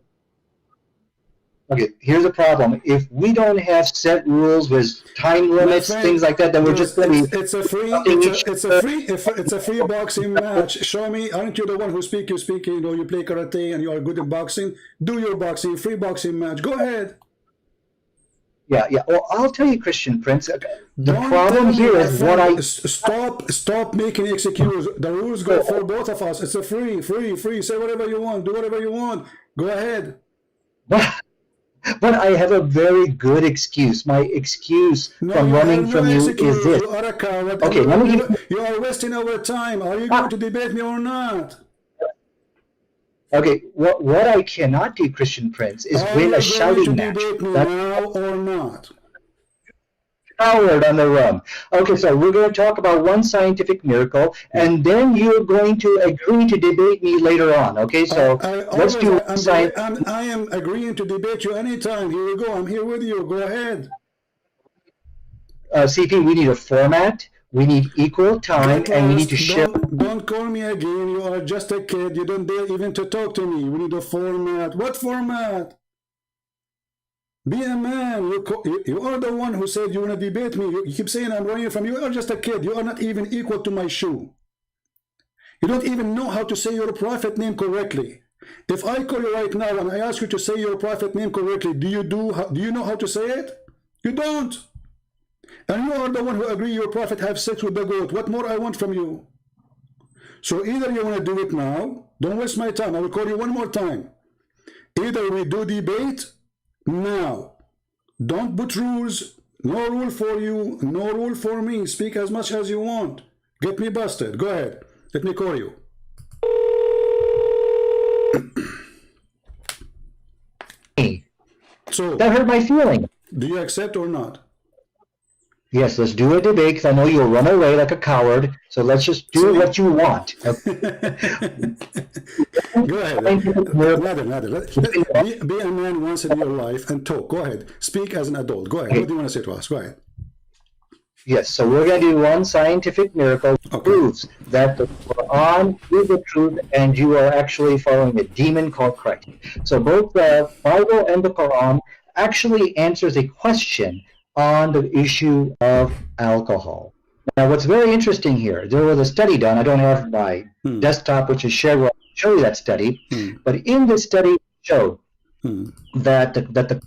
Okay, here's the problem. If we don't have set rules with time limits, things like that, then we're just going to be... It's a free boxing match. Show me. Aren't you the one who speak? You speak, you know, you play karate and you are good in boxing. Do your boxing, free boxing match. Go ahead. Yeah. Well, I'll tell you, Christian Prince. The problem here is what I... Stop making excuses. The rules go for both of us. It's a free. Say whatever you want. Do whatever you want. Go ahead. But I have a very good excuse. My excuse from running from you is this. You are a coward. Okay, let me give you are wasting our time. Are you going to debate me or not? Okay, what I cannot do, Christian Prince, is win a shouting match. Are you going to debate me now or not? Coward on the run. Okay, so we're going to talk about one scientific miracle, and then you're going to agree to debate me later on. Okay, so let's do science. I am agreeing to debate you anytime. Here we go. I'm here with you. Go ahead. CP, we need a format. We need equal time, and we need to share. Don't call me again. You are just a kid. You don't dare even to talk to me. We need a format. What format? Be a man. You are the one who said you want to debate me. You keep saying I'm running from you. You are just a kid. You are not even equal to my shoe. You don't even know how to say your prophet name correctly. If I call you right now and I ask you to say your prophet name correctly, do you know how to say it? You don't. And you are the one who agree your prophet have sex with the goat. What more I want from you? So either you want to do it now. Don't waste my time. I will call you one more time. Either we do debate now. Don't put rules. No rule for you, no rule for me. Speak as much as you want. Get me busted. Go ahead. Let me call you. So that hurt my feeling. Do you accept or not? Yes, let's do a debate because I know you'll run away like a coward. So let's just do what you want. Go ahead. Be a man once in your life and talk. Go ahead. Speak as an adult. Go ahead. Okay. What do you want to say to us? Go ahead. Yes, so we're going to do one scientific miracle that proves that the Quran is the truth and you are actually following a demon called Christ. So both the Bible and the Quran actually answers a question on the issue of alcohol. Now, what's very interesting here, there was a study done. I don't have my desktop, which is shared. I'll show you that study. But in this study, it showed that the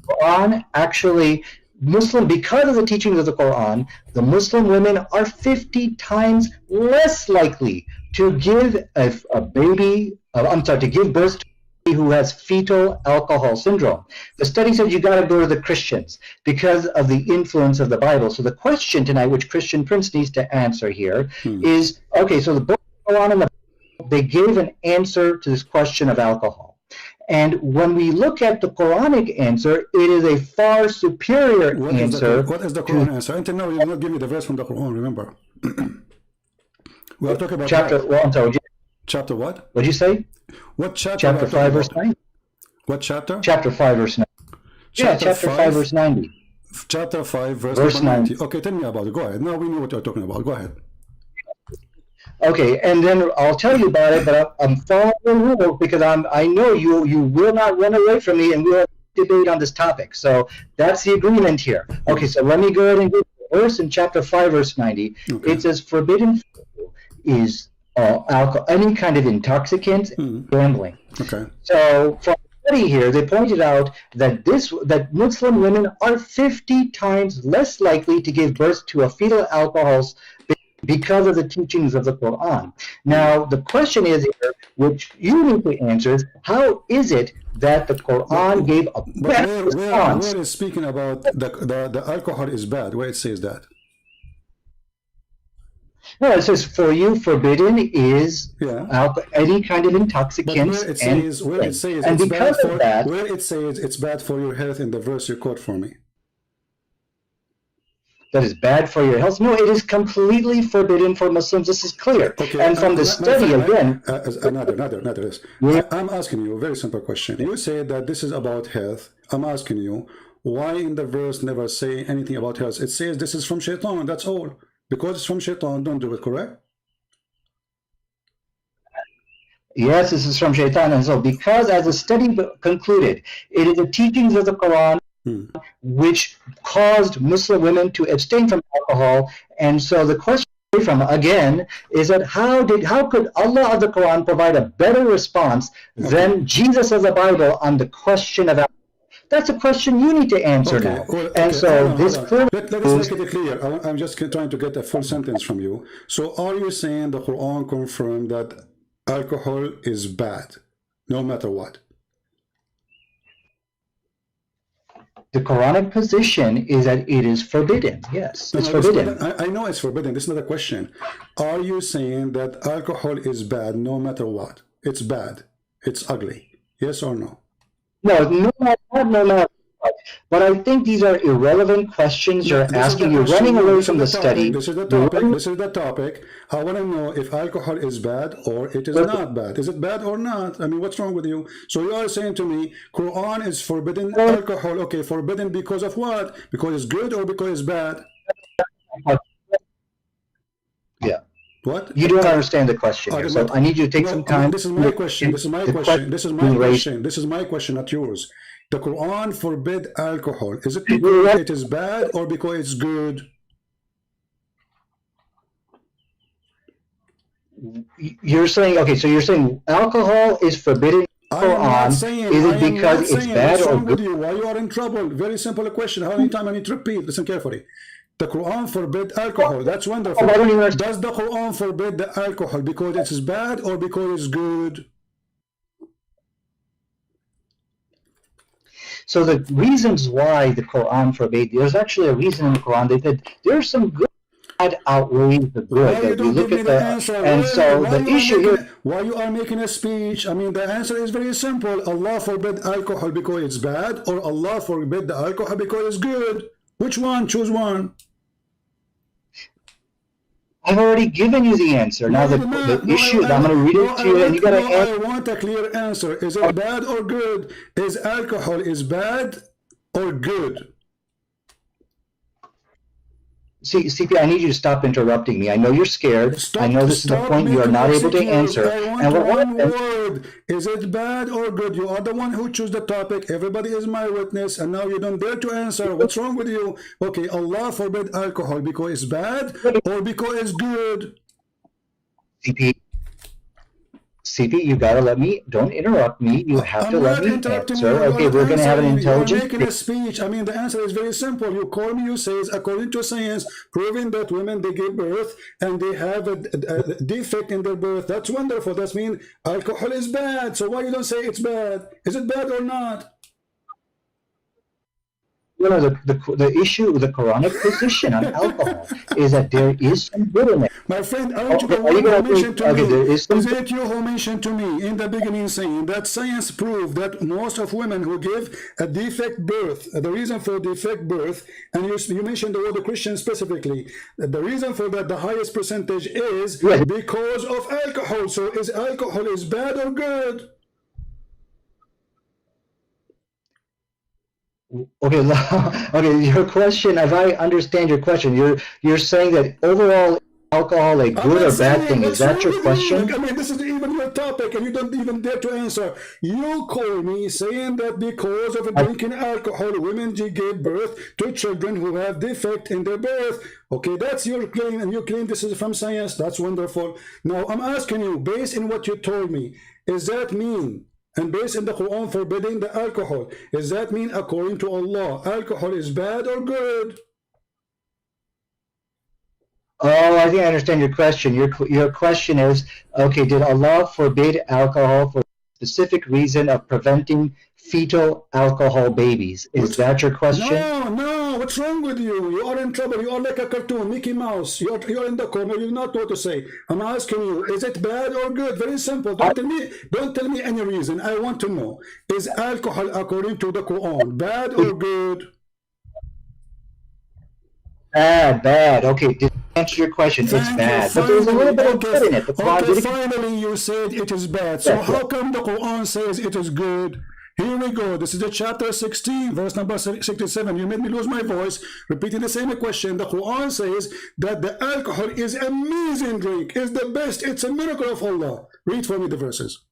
Quran actually, because of the teachings of the Quran, the Muslim women are 50 times less likely to give to give birth to who has fetal alcohol syndrome. The study said you got to go to the Christians because of the influence of the Bible. So the question tonight, which Christian Prince needs to answer here, is, okay, so the book of Quran and the Bible, they gave an answer to this question of alcohol. And when we look at the Quranic answer, it is a far superior answer. What is the Quran answer? Until now, you did not give me the verse from the Quran, remember? We are talking about chapter, well, I'm sorry, chapter what? What did you say? What chapter? Chapter 5, verse 9. What chapter? Chapter 5, verse 9. Chapter 5, verse 90. Chapter 5, verse 90. Okay, tell me about it. Go ahead. Now we know what you're talking about. Go ahead. Okay, and then I'll tell you about it, but I'm following the rules because I know you will not run away from me and we'll debate on this topic. So that's the agreement here. Okay, so let me go ahead and get the verse in chapter 5, verse 90. Okay. It says, forbidden is alcohol, any kind of intoxicant, gambling. Okay. So from the study here, they pointed out that Muslim women are 50 times less likely to give birth to a fetal alcohol because of the teachings of the Quran. Now, the question is here, which you need to answer, is how is it that the Quran gave a better response? Where is speaking about the alcohol is bad? Where it says that? No, it says for you forbidden is Yeah. any kind of But intoxicants where it and says, where it says and it's bad because of for, that, where it says it's bad for your health in the verse you quote for me. that is bad for your health. No, it is completely forbidden for Muslims. This is clear. Okay, and from the study again. Another. I'm asking you a very simple question. You say that this is about health. I'm asking you, why in the verse never say anything about health? It says this is from shaitan, that's all. Because it's from shaitan, don't do it, correct? Yes, this is from shaitan. And so because as the study concluded, it is the teachings of the Quran which caused Muslim women to abstain from alcohol. And so the question from again is that how could Allah of the Quran provide a better response than Jesus of the Bible on the question of alcohol? That's a question you need to answer now. And so this clearly let us make it clear. I'm just trying to get a full sentence from you. So are you saying the Quran confirmed that alcohol is bad, no matter what? The Quranic position is that it is forbidden. Yes, it's forbidden. I know it's forbidden. This is not a question. Are you saying that alcohol is bad no matter what? It's bad. It's ugly. Yes or no? No matter what. But I think these are irrelevant questions you're asking. You're running away from the study. This is the topic. This is the topic. I want to know if alcohol is bad or it is not bad. Is it bad or not? I mean, what's wrong with you? So you are saying to me, Quran is forbidden alcohol. Okay, forbidden because of what? Because it's good or because it's bad? Yeah. What? You don't understand the question here, so I need you to take some time. This is my question. This is my question. This is my question. This is my question, not yours. The Quran forbid alcohol. Is it because it is bad or because it's good? You're saying, okay, so you're saying alcohol is forbidden in the Quran. Is it because it's bad or good? Why you are in trouble? Very simple question. How many times I need to repeat? Listen carefully. The Quran forbid alcohol. That's wonderful. Does the Quran forbid the alcohol because it is bad or because it's good? So the reasons why the Quran forbade, there's actually a reason in the Quran. They said there's some good outweighs the good. Why you don't give me the answer? And so the issue here. Why you are making a speech? I mean, the answer is very simple. Allah forbid alcohol because it's bad, or Allah forbid the alcohol because it's good. Which one? Choose one. I've already given you the answer. Now the issue, I'm going to read it to you, and you got to answer. I want a clear answer. Is it bad or good? Is alcohol is bad or good? See, CP, I need you to stop interrupting me. I know you're scared. I know this is the point you are not able to answer. And one word. Is it bad or good? You are the one who chose the topic. Everybody is my witness, and now you don't dare to answer. What's wrong with you? Okay, Allah forbid alcohol because it's bad or because it's good? CP, you gotta let me, don't interrupt me. You have to let me answer. Okay, we're gonna have an intelligent. You're making a speech. I mean, the answer is very simple. You call me, you say, according to science, proving that women, they give birth and they have a defect in their birth. That's wonderful. That means alcohol is bad. So why you don't say it's bad? Is it bad or not? You know, the issue with the Quranic position on alcohol is that there is some good in it. My friend, aren't you the one who mentioned to me? Is it you who mentioned to me in the beginning saying that science proved that most of women who give a defect birth, the reason for defect birth, and you mentioned the word Christian specifically, the reason for that, the highest percentage is because of alcohol. So is alcohol is bad or good? Okay, your question, as I understand your question, you're saying that overall alcohol a good or bad thing. Is that your question? I mean, this is even your topic, and you don't even dare to answer. You call me saying that because of drinking alcohol, women give birth to children who have defect in their birth. Okay, that's your claim, and you claim this is from science. That's wonderful. Now, I'm asking you, based on what you told me, is that mean? And based on the Quran forbidding the alcohol, does that mean according to Allah, alcohol is bad or good? Oh, I think I understand your question. Your question is, okay, did Allah forbid alcohol for a specific reason of preventing fetal alcohol babies? Is that your question? No. what's wrong with you? You are in trouble. You are like a cartoon, Mickey Mouse. You're in the corner. You don't know what to say. I'm asking you, is it bad or good? Very simple. Don't tell me any reason. I want to know. Is alcohol, according to the Quran, bad or good? Bad. Okay, to answer your question, it's bad. But there's a little bit of good in it. Okay, finally you said it is bad. So how come the Quran says it is good? Here we go. This is the chapter 16, verse number 67. You made me lose my voice, repeating the same question. The Quran says that the alcohol is amazing drink, is the best. It's a miracle of Allah. Read for me the verses.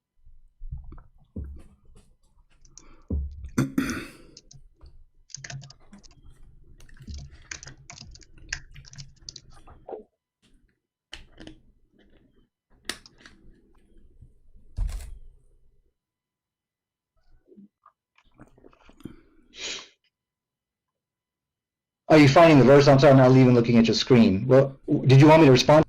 Are you finding the verse? I'm sorry, I'm not even looking at your screen. Well, did you want me to respond?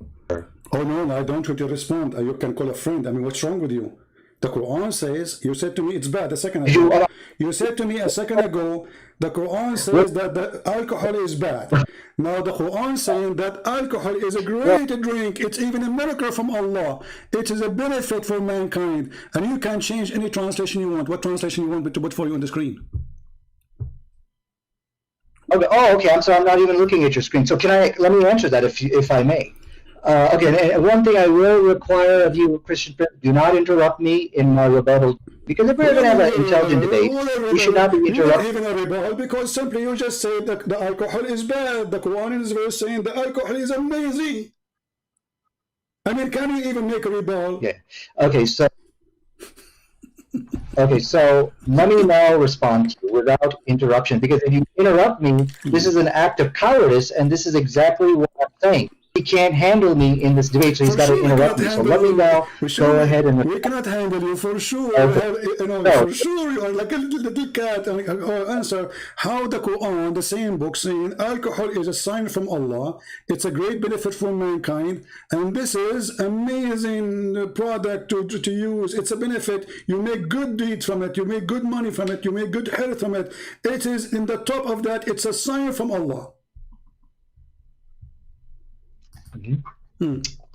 Oh, no, I don't want you to respond. You can call a friend. I mean, what's wrong with you? The Quran says, you said to me it's bad a second ago. You said to me a second ago, the Quran says that the alcohol is bad. Now the Quran saying that alcohol is a great drink. It's even a miracle from Allah. It is a benefit for mankind. And you can change any translation you want. What translation you want to put for you on the screen? Okay. Oh, okay. I'm sorry. I'm not even looking at your screen. So let me answer that if I may. Okay. And one thing I will require of you, Christian, do not interrupt me in my rebuttal. Because if we're going to have an intelligent debate, we should not be interrupted. Even a rebuttal, because simply you just said that the alcohol is bad. The Quran is very saying the alcohol is amazing. I mean, can you even make a rebuttal? Yeah. Okay. So let me now respond to you without interruption, because if you interrupt me, this is an act of cowardice, and this is exactly what I'm saying. He can't handle me in this debate, so he's got to interrupt me. So let me now go ahead and... We cannot handle you, for sure. For sure, you are like a little cat. Answer how the Quran, the same book, saying alcohol is a sign from Allah. It's a great benefit for mankind, and this is amazing product to use. It's a benefit. You make good deeds from it. You make good money from it. You make good health from it. It is in the top of that. It's a sign from Allah.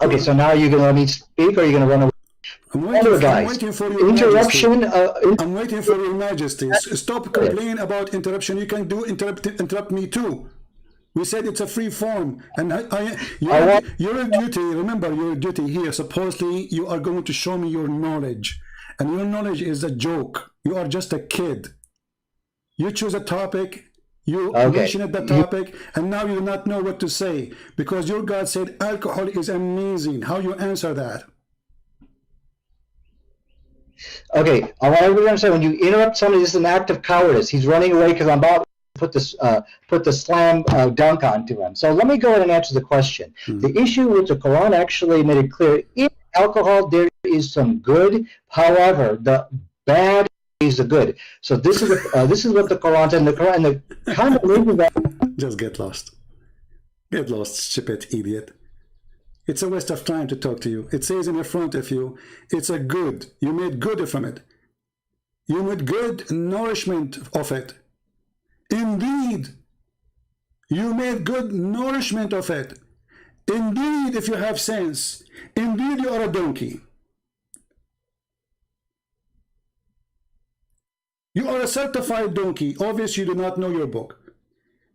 Okay, so now you're going to let me speak, or are you going to run away? I'm waiting for your interruption. I'm waiting for your majesty. Stop complaining about interruption. You can interrupt me too. We said it's a free form, and your duty. Remember your duty here. Supposedly, you are going to show me your knowledge, and your knowledge is a joke. You are just a kid. You choose a topic. You mentioned the topic, and now you do not know what to say because your God said alcohol is amazing. How you answer that? Okay, I want everybody to understand, when you interrupt somebody, this is an act of cowardice. He's running away because I'm about to put the slam dunk onto him. So let me go ahead and answer the question. The issue with the Quran actually made it clear, in alcohol there is some good, however, the bad is the good. So this is what the Quran said. And the combination that just get lost, stupid idiot. It's a waste of time to talk to you. It says in the front of you, it's a good. You made good from it. You made good nourishment of it. Indeed, you made good nourishment of it. Indeed, if you have sense, indeed you are a donkey. You are a certified donkey. Obviously, you do not know your book.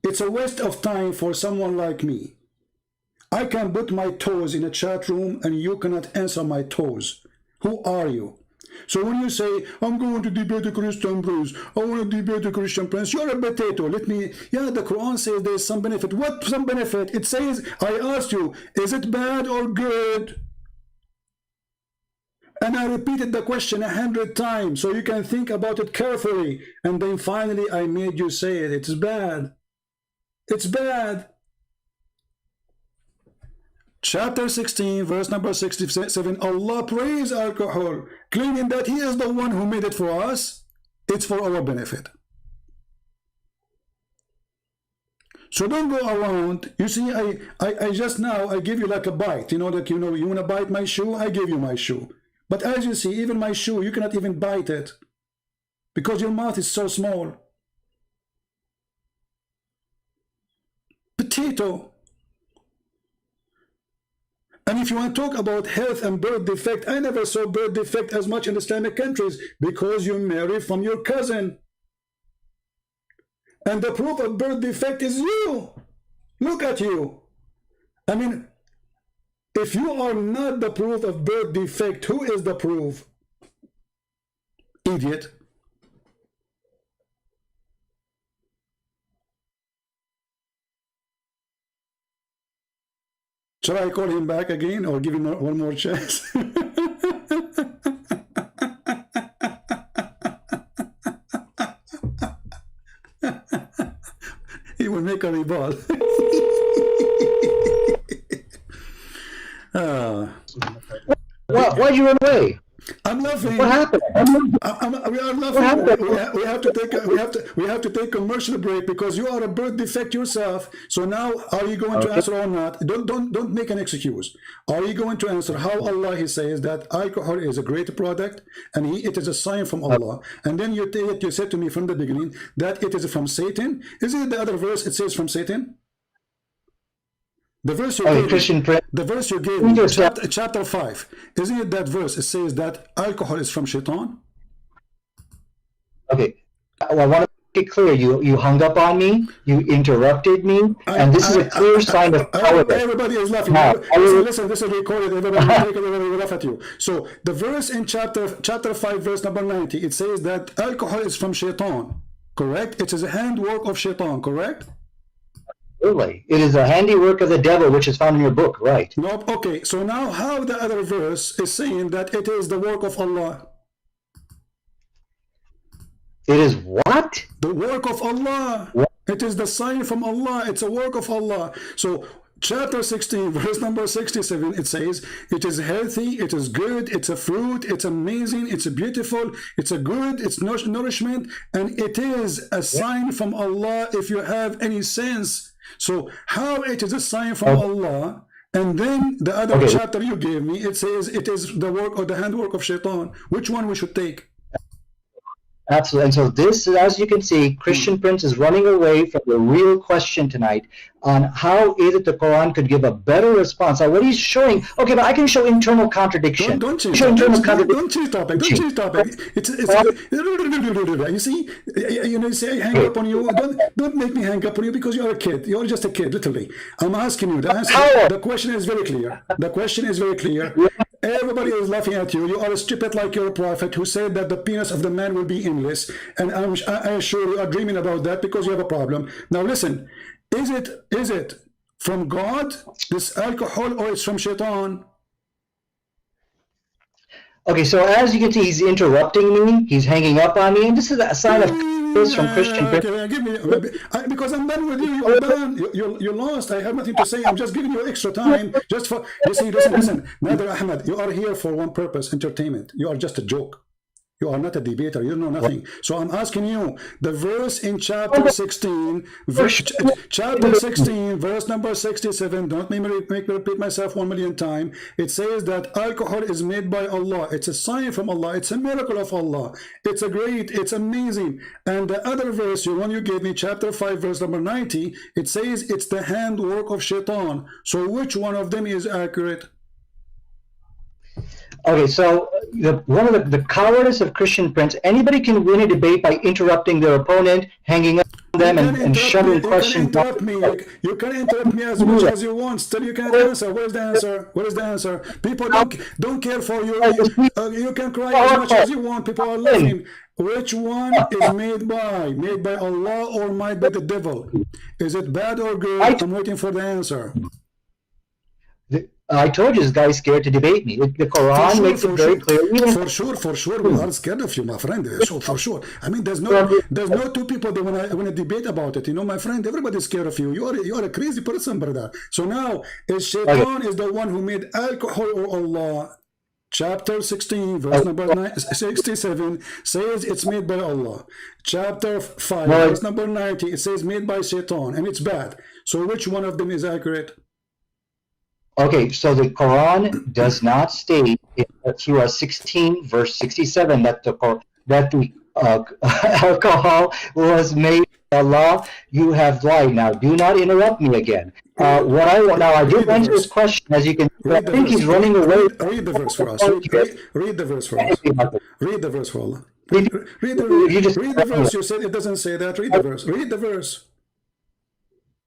It's a waste of time for someone like me. I can put my toes in a chat room and you cannot answer my toes. Who are you? So when you say, I'm going to debate a Christian prince, I want to debate a Christian prince, you're a potato. The Quran says there's some benefit. What some benefit? It says, I asked you, is it bad or good? And I repeated the question 100 times so you can think about it carefully. And then finally I made you say it. It's bad. It's bad. Chapter 16, verse number 67, Allah praised alcohol, claiming that He is the one who made it for us. It's for our benefit. So don't go around. You see, I just now, I give you like a bite. You want to bite my shoe? I give you my shoe. But as you see, even my shoe, you cannot even bite it because your mouth is so small. potato. And if you want to talk about health and birth defect, I never saw birth defect as much in Islamic countries, because you marry from your cousin. And the proof of birth defect is you. Look at you. I mean, if you are not the proof of birth defect, who is the proof? Idiot. Shall I call him back again or give him one more chance? He will make a rebuttal. Why'd you run away? I'm laughing. What happened? We are laughing. We have to take commercial break because you are a birth defect yourself. So now, are you going to answer or not? Don't make an excuse. Are you going to answer how Allah He says that alcohol is a great product and it is a sign from Allah? And then you said to me from the beginning that it is from Satan. Isn't it the other verse? It says from Satan. The verse you gave me, chapter 5, isn't it that verse? It says that alcohol is from shaitan. Okay, well, I want to make it clear. You hung up on me, you interrupted me, and this is a clear sign of cowardice. Everybody is laughing. Listen, this is recorded. Everybody will laugh at you. So the verse in chapter 5, verse number 90, it says that alcohol is from shaitan, correct? It is a handwork of shaitan, correct? Absolutely. It is a handiwork of the devil, which is found in your book, right? Nope. Okay, so now how the other verse is saying that it is the work of Allah? It is what? The work of Allah. What? It is the sign from Allah. It's a work of Allah. So chapter 16, verse number 67, it says, it is healthy, it is good, it's a fruit, it's amazing, it's beautiful, it's a good, it's nourishment, and it is a sign from Allah if you have any sense. So how it is a sign from Allah? And then the other chapter you gave me, it says it is the work or the handwork of shaitan. Which one we should take? Absolutely. And so this, as you can see, Christian Prince is running away from the real question tonight on how is it the Quran could give a better response. Now, what he's showing, okay, but I can show internal contradiction. Don't change topic. Don't change topic. You see, you say I hang up on you. Don't make me hang up on you because you're a kid. You're just a kid, literally. I'm asking you. The question is very clear. The question is very clear. Everybody is laughing at you. You are stupid like your prophet who said that the penis of the man will be endless. And I assure you are dreaming about that because you have a problem. Now listen, is it from God, this alcohol, or it's from shaitan? Okay, so as you can see, he's interrupting me. He's hanging up on me. And this is a sign of from Christian. Because I'm done with you. You're done. You're lost. I have nothing to say. I'm just giving you extra time. Just for listen. Neither Ahmed, you are here for one purpose: entertainment. You are just a joke. You are not a debater. You know nothing. So I'm asking you the verse in chapter 16, verse number 67. Don't make me repeat myself 1,000,000 times. It says that alcohol is made by Allah. It's a sign from Allah. It's a miracle of Allah. It's a great. It's amazing. And the other verse, the one you gave me, chapter 5, verse number 90, it says it's the handwork of shaitan. So which one of them is accurate? Okay, so one of the cowardice of Christian Prince, anybody can win a debate by interrupting their opponent, hanging up on them, and shoving questions. You can interrupt me as much as you want. Still, you can't answer. What is the answer? What is the answer? People don't care for you. You can cry as much as you want. People are laughing. Which one is made by? Made by Allah or made by the devil? Is it bad or good? I'm waiting for the answer. I told you this guy's scared to debate me. The Quran makes it very clear. For sure, we are scared of you, my friend. So for sure. I mean, there's no two people that want to debate about it. You know, my friend, everybody's scared of you. You are a crazy person, brother. So now, is Shaitan is the one who made alcohol or Allah? Chapter 16, verse number 67 says it's made by Allah. Chapter 5, verse number 90, it says made by Shaitan, and it's bad. So which one of them is accurate? Okay, so the Quran does not state in Surah 16, verse 67, that the alcohol was made Allah, you have lied. Now, do not interrupt me again. I did answer this question, as you can. I think he's running away. Read the verse for us. Read the verse for us. Read the verse for Allah. Read the verse. You said it doesn't say that. Read the verse. Read the verse.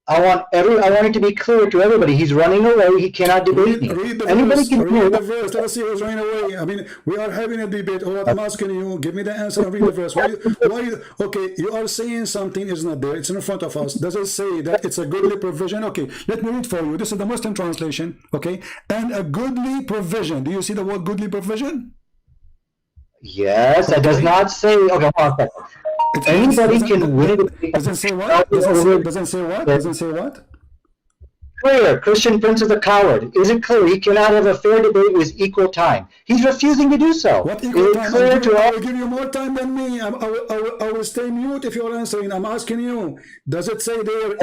I want it to be clear to everybody. He's running away. He cannot debate me. Read the verse. Read the verse. Let us see who's running away. I mean, we are having a debate. All I'm asking you, give me the answer and read the verse. Okay, you are saying something is not there. It's in front of us. Does it say that it's a goodly provision? Okay, let me read for you. This is the Muslim translation. Okay, and a goodly provision. Do you see the word goodly provision? Yes, that does not say. Okay, hold on a second. Anybody can win it. Doesn't say what? Doesn't say what? Doesn't say what? Clear. Christian Prince is a coward. Is it clear? He cannot have a fair debate with equal time. He's refusing to do so. What equal time? I will give you more time than me. I will stay mute if you're answering. I'm asking you. Does it say there?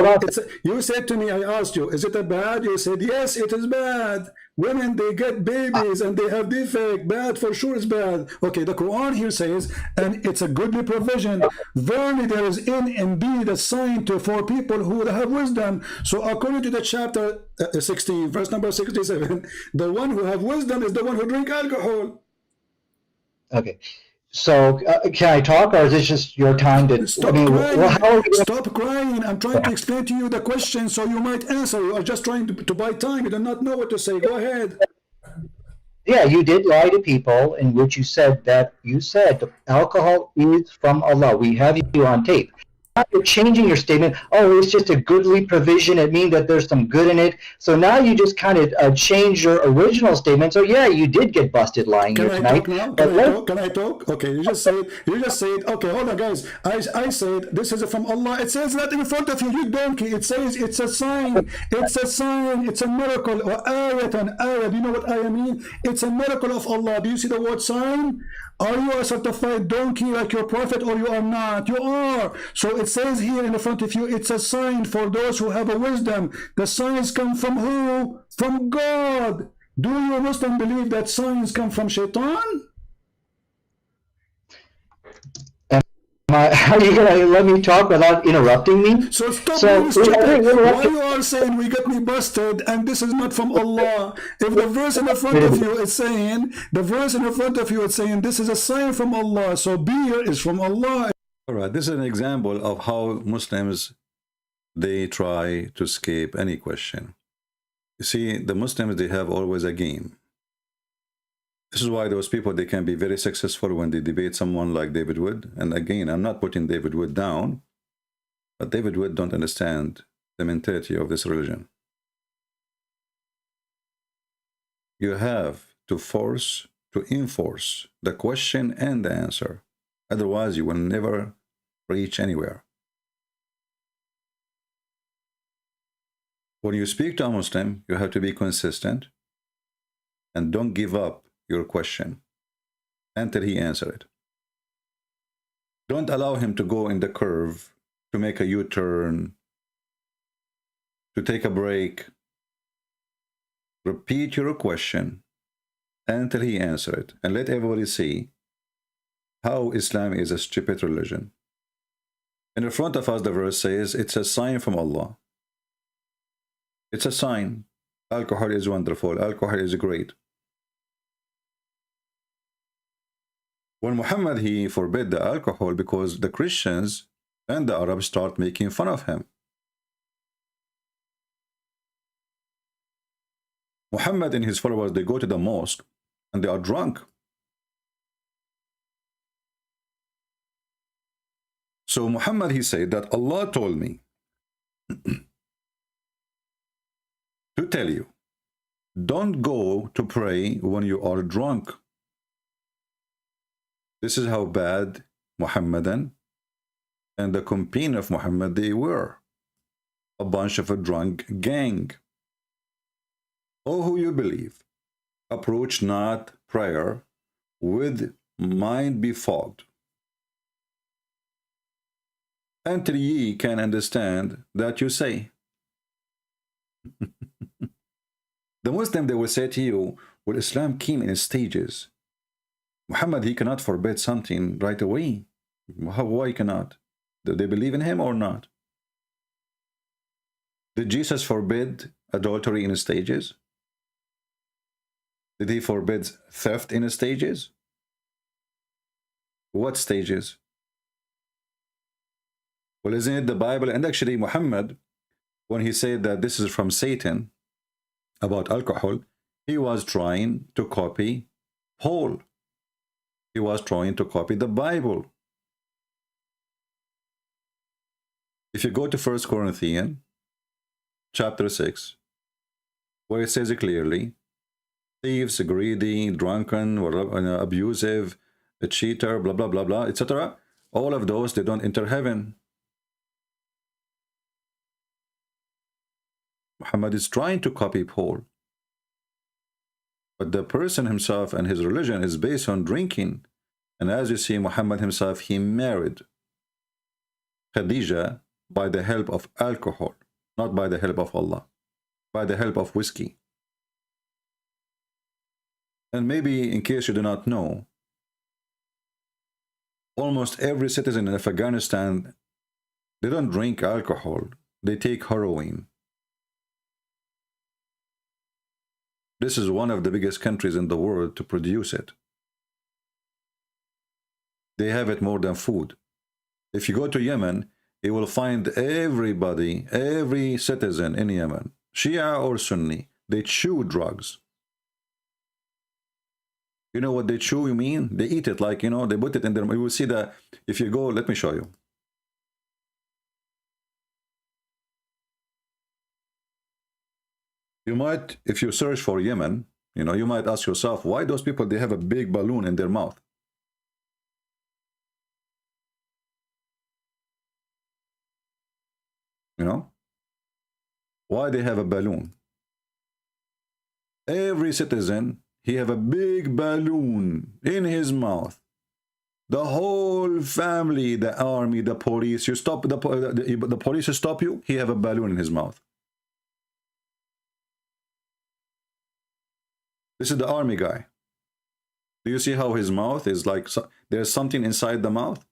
You said to me, I asked you, is it a bad? You said, yes, it is bad. Women, they get babies and they have defect. Bad, for sure is bad. Okay, the Quran here says, and it's a goodly provision. Verily there is indeed a sign for people who have wisdom. So according to the chapter 16, verse number 67, the one who have wisdom is the one who drink alcohol. Okay. So can I talk, or is this just your time to... Stop crying. Stop crying. I'm trying to explain to you the question so you might answer. You are just trying to buy time. You do not know what to say. Go ahead. Yeah, you did lie to people in which you said alcohol is from Allah. We have you on tape. You're changing your statement. Oh, it's just a goodly provision. It means that there's some good in it. So now you just kind of change your original statement. So yeah, you did get busted lying here tonight. Can I talk? Okay, you just said. Okay, hold on, guys. I said this is from Allah. It says that in front of you, you donkey. It says it's a sign. It's a sign. It's a miracle. Or ayatan, ayah. Do you know what ayah mean? It's a miracle of Allah. Do you see the word sign? Are you a certified donkey like your prophet, or you are not? You are. So it says here in the front of you, it's a sign for those who have a wisdom. The signs come from who? From God. Do you Muslim believe that signs come from Shaitan? Are you going to let me talk without interrupting me? So stop being stupid. Why you are saying we got me busted and this is not from Allah? If the verse in the front of you is saying, this is a sign from Allah, so beer is from Allah. All right, this is an example of how Muslims, they try to escape any question. You see, the Muslims, they have always a game. This is why those people, they can be very successful when they debate someone like David Wood. And again, I'm not putting David Wood down, but David Wood don't understand the mentality of this religion. You have to enforce the question and the answer. Otherwise, you will never reach anywhere. When you speak to a Muslim, you have to be consistent and don't give up your question until he answers it. Don't allow him to go in the curve, to make a U-turn, to take a break. Repeat your question until he answers it, and let everybody see how Islam is a stupid religion. In front of us, the verse says it's a sign from Allah. It's a sign. Alcohol is wonderful. Alcohol is great. When Muhammad, he forbid the alcohol because the Christians and the Arabs start making fun of him. Muhammad and his followers, they go to the mosque and they are drunk. So Muhammad, he said that Allah told me to tell you, don't go to pray when you are drunk. This is how bad Muhammadan and the companion of Muhammad, they were. A bunch of a drunk gang. Oh, who you believe, approach not prayer with mind befogged, until ye can understand that you say. The Muslim, they will say to you, well, Islam came in stages. Muhammad, he cannot forbid something right away. Why cannot? Do they believe in him or not? Did Jesus forbid adultery in stages? Did he forbid theft in stages? What stages? Well, isn't it the Bible? And actually Muhammad, when he said that this is from Satan about alcohol, he was trying to copy Paul. He was trying to copy the Bible. If you go to 1 Corinthians chapter 6, where it says clearly, thieves, greedy, drunken, abusive, a cheater, blah, blah, blah, blah, etc. All of those, they don't enter heaven. Muhammad is trying to copy Paul. But the person himself and his religion is based on drinking. And as you see, Muhammad himself, he married Khadija by the help of alcohol, not by the help of Allah, by the help of whiskey. And maybe in case you do not know, almost every citizen of Afghanistan, they don't drink alcohol, they take heroin. This is one of the biggest countries in the world to produce it. They have it more than food. If you go to Yemen, you will find everybody, every citizen in Yemen, Shia or Sunni, they chew drugs. You know what they chew, you mean? They eat it like, you know, they put it in their... You will see that if you go, let me show you. You might, if you search for Yemen, you know, you might ask yourself, why those people, they have a big balloon in their mouth? You know? Why they have a balloon? Every citizen, he have a big balloon in his mouth. The whole family, the army, the police, you stop, the police stop you, he have a balloon in his mouth. This is the army guy. Do you see how his mouth is like, there's something inside the mouth?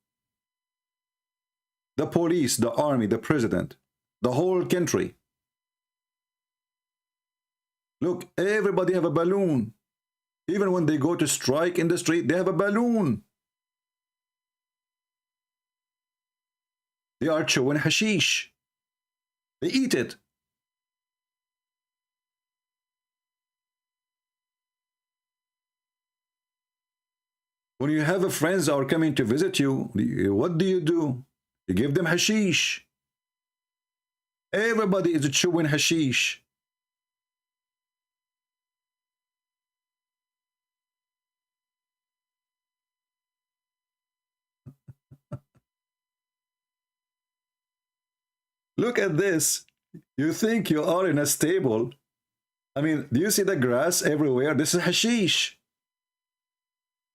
The police, the army, the president, the whole country. Look, everybody have a balloon. Even when they go to strike in the street, they have a balloon. They are chewing hashish. They eat it. When you have friends that are coming to visit you, what do? You give them hashish. Everybody is chewing hashish. Look at this. You think you are in a stable. I mean, do you see the grass everywhere? This is hashish.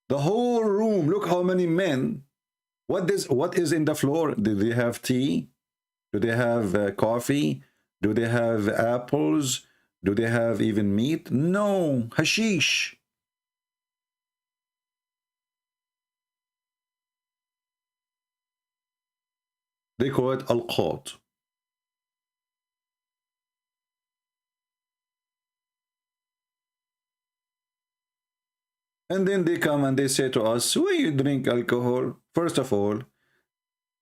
The whole room, look how many men. What is in the floor? Do they have tea? Do they have coffee? Do they have apples? Do they have even meat? No, hashish. They call it al-qat. And then they come and they say to us, why you drink alcohol? First of all,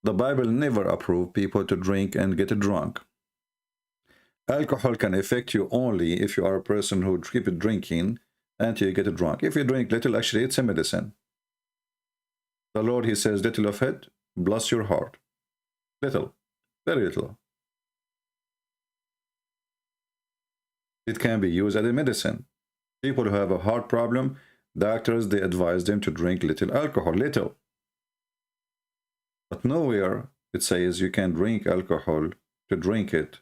the Bible never approved people to drink and get drunk. Alcohol can affect you only if you are a person who keeps drinking until you get drunk. If you drink little, actually it's a medicine. The Lord, he says, little of it, bless your heart. Little, very little. It can be used as a medicine. People who have a heart problem, doctors, they advise them to drink little alcohol, little. But nowhere it says you can drink alcohol to drink it,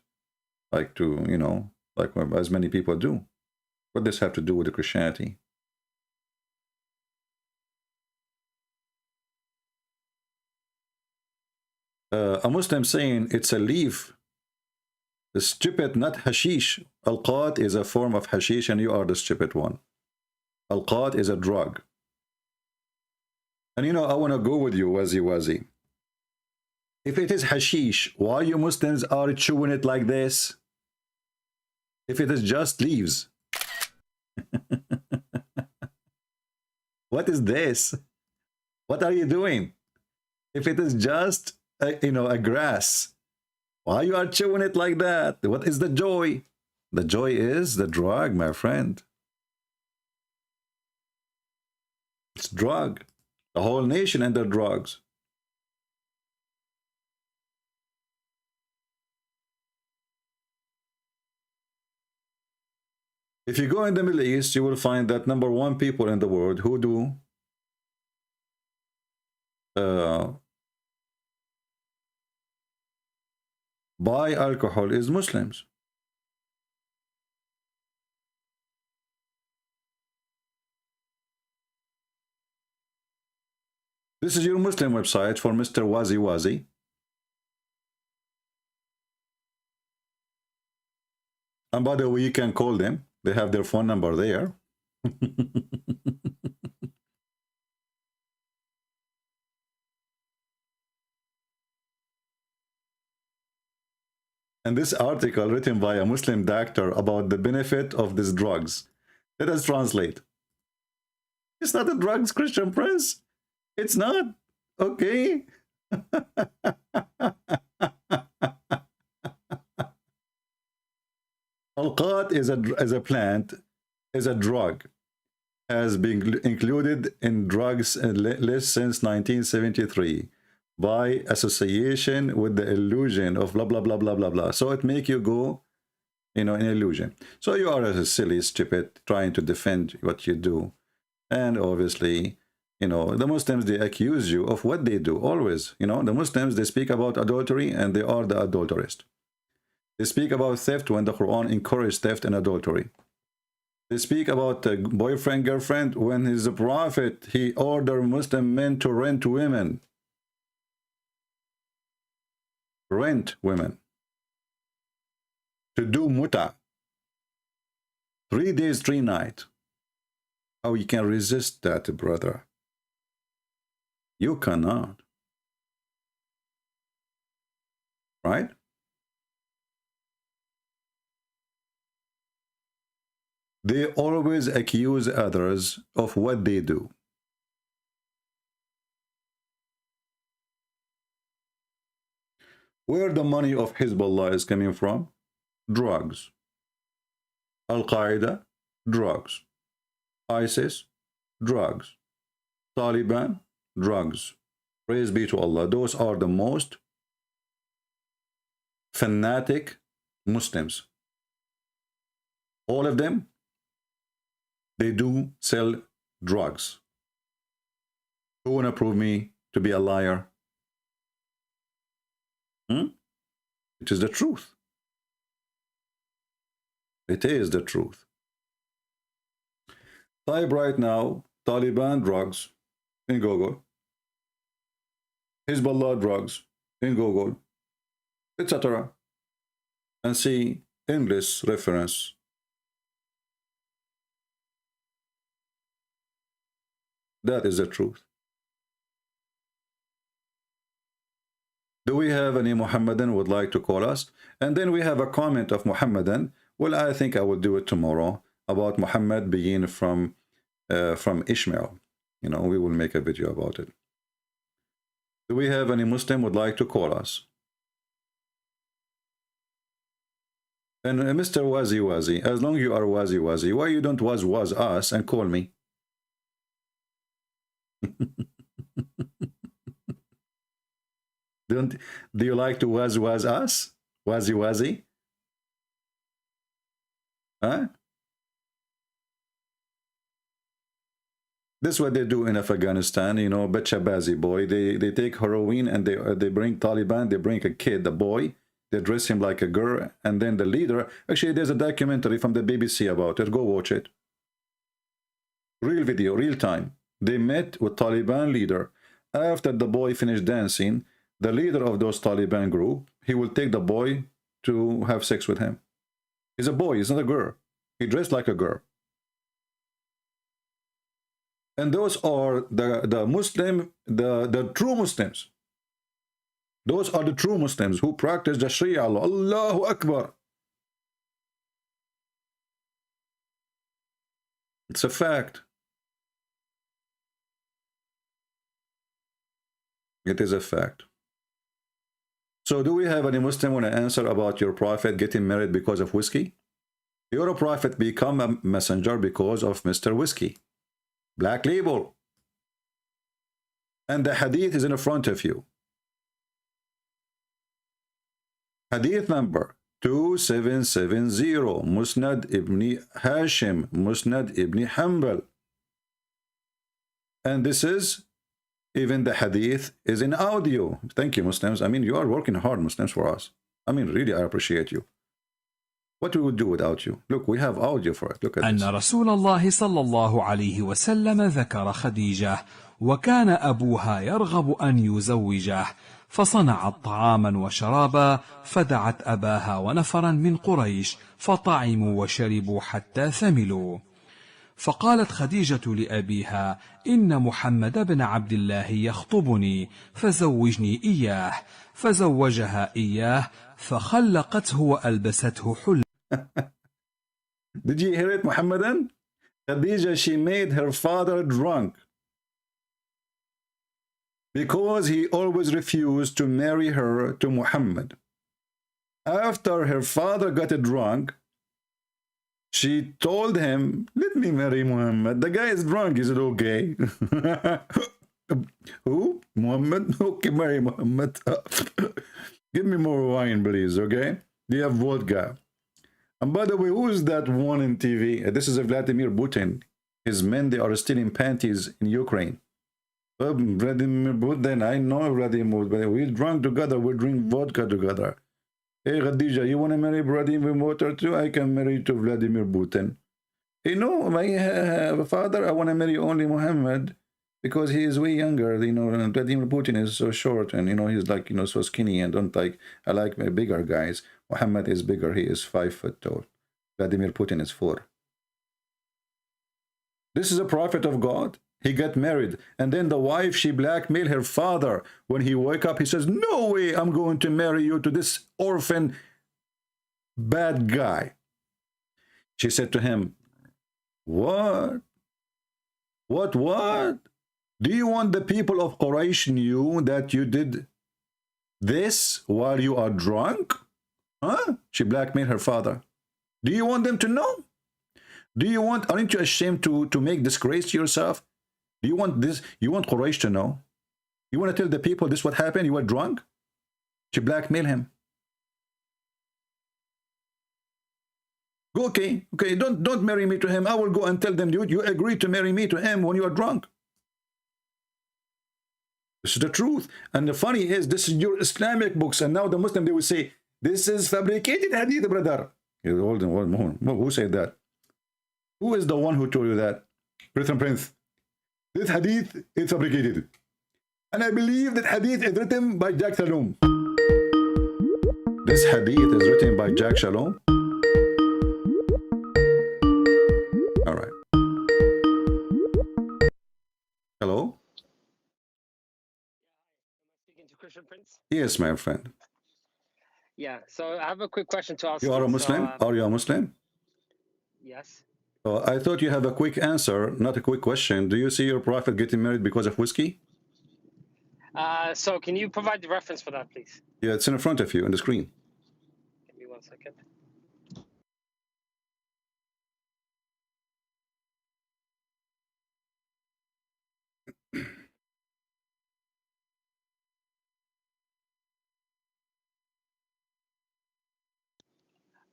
like to, you know, like as many people do. What does this have to do with the Christianity? A Muslim saying it's a leaf. The stupid, not hashish. Al-qat is a form of hashish and you are the stupid one. Al-qat is a drug. And you know, I want to go with you, wazi. If it is hashish, why you Muslims are chewing it like this? If it is just leaves. What is this? What are you doing? If it is just a grass, why you are chewing it like that? What is the joy? The joy is the drug, my friend. It's drug. The whole nation under drugs. If you go in the Middle East, you will find that #1 people in the world who do buy alcohol is Muslims. This is your Muslim website for Mr. Wazi Wazi. And by the way, you can call them. They have their phone number there. And this article written by a Muslim doctor about the benefit of these drugs. Let us translate. It's not a drugs, Christian Prince. It's not. Okay. Alqat is a plant, is a drug, has been included in drugs list since 1973 by association with the illusion of blah blah blah blah blah blah. So it make you go, an illusion. So you are a silly, stupid, trying to defend what you do, and obviously, the Muslims, they accuse you of what they do always. The Muslims, they speak about adultery and they are the adulterist. They speak about theft when the Quran encouraged theft and adultery. They speak about boyfriend, girlfriend when he's a prophet. He ordered Muslim men to rent women. Rent women. To do muta. 3 days, 3 nights. How you can resist that, brother? You cannot. Right? They always accuse others of what they do. Where the money of Hezbollah is coming from? Drugs. Al-Qaeda? Drugs. ISIS? Drugs. Taliban? Drugs. Praise be to Allah. Those are the most fanatic Muslims. All of them, they do sell drugs. Who want to prove me to be a liar? It is the truth. It is the truth. Type right now, Taliban drugs in Google. Hezbollah drugs in Google, etc. And see endless reference. That is the truth. Do we have any Muhammadan would like to call us? And then we have a comment of Muhammadan. Well, I think I will do it tomorrow about Muhammad being from Ishmael. We will make a video about it. Do we have any Muslim would like to call us? And Mr. Wazi Wazi, as long as you are Wazi Wazi, why you don't was us and call me? Do you like to was us? Wazi Wazi? Huh? This is what they do in Afghanistan, Bachabazi boy. They take heroin and they bring Taliban, they bring a kid, a boy, they dress him like a girl, and then the leader, actually there's a documentary from the BBC about it, go watch it. Real video, real time. They met with Taliban leader. After the boy finished dancing, the leader of those Taliban group, he will take the boy to have sex with him. He's a boy, he's not a girl. He dressed like a girl. And those are the Muslim, the true Muslims. Those are the true Muslims who practice the Sharia. Allahu Akbar. It's a fact. It is a fact. So do we have any Muslim want to answer about your prophet getting married because of whiskey? Your prophet become a messenger because of Mr. Whiskey. Black label. And the hadith is in front of you. Hadith number 2770, Musnad ibn Hashim, Musnad ibn Hanbal. And this is, even the hadith is in audio. Thank you, Muslims. I mean, you are working hard, Muslims, for us. I mean, really, I appreciate you. What we would do without you? Look, we have audio for it. Look at this. أن رسول الله صلى الله عليه وسلم ذكر خديجة وكان أبوها يرغب أن يزوجه فصنعت طعاما وشرابا فدعت أباها ونفرا من قريش فطعموا وشربوا حتى ثملوا فقالت خديجة لأبيها إن محمد بن عبد الله يخطبني فزوجني إياه فزوجها إياه فخلقته وألبسته حلة. Did you hear it, Muhammadan? Khadija, she made her father drunk because he always refused to marry her to Muhammad. After her father got drunk, she told him, let me marry Muhammad. The guy is drunk. He said, okay. Who? Muhammad? Okay, marry Muhammad. Give me more wine, please, okay? Do you have vodka? And by the way, who is that one in TV? This is Vladimir Putin. His men, they are stealing panties in Ukraine. Vladimir Putin, I know Vladimir Putin. We drunk together, we drink vodka together. Hey, Khadija, you want to marry Vladimir Putin too? I can marry to Vladimir Putin. You know, my father, I want to marry only Muhammad because he is way younger. You know, Vladimir Putin is so short and, you know, he's like, you know, so skinny and don't like, I like bigger guys. Muhammad is bigger. He is 5 foot tall. Vladimir Putin is 4. This is a prophet of God. He got married. And then the wife, she blackmailed her father. When he woke up, he says, no way I'm going to marry you to this orphan bad guy. She said to him, what? What? Do you want the people of Quraysh knew that you did this while you are drunk? Huh? She blackmailed her father. Do you want them to know? Do you want, aren't you ashamed to make disgrace to yourself? Do you want this? You want Quraysh to know? You want to tell the people this what happened? You were drunk? She blackmailed him. Go, okay, don't marry me to him. I will go and tell them you agreed to marry me to him when you are drunk. This is the truth. And the funny is, this is your Islamic books, and now the Muslim, they will say, this is fabricated hadith, brother. Hold on. Who said that? Who is the one who told you that? Prince. This hadith is fabricated. And I believe that hadith is written by Jack Shalom. This hadith is written by Jack Shalom. All right. Hello? Speaking to Christian Prince? Yes, my friend. Yeah, so I have a quick question to ask. You are a Muslim? Are you a Muslim? Yes. I thought you have a quick answer, not a quick question. Do you see your prophet getting married because of whiskey? So can you provide the reference for that, please? Yeah, it's in front of you on the screen. Give me 1 second.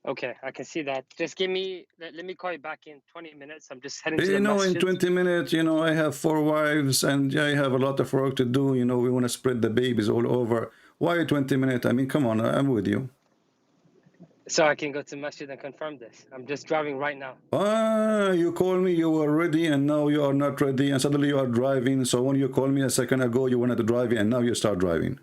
Okay, I can see that. Just give me, let me call you back in 20 minutes. I'm just heading to the You know, masjid. in 20 minutes, you know, I have 4 wives and I have a lot of work to do. You know, we want to spread the babies all over. Why 20 minutes? I mean, come on, I'm with you. So I can go to masjid and confirm this. I'm just driving right now. You call me, you were ready and now you are not ready and suddenly you are driving. So when you called me a second ago, you wanted to drive and now you start driving.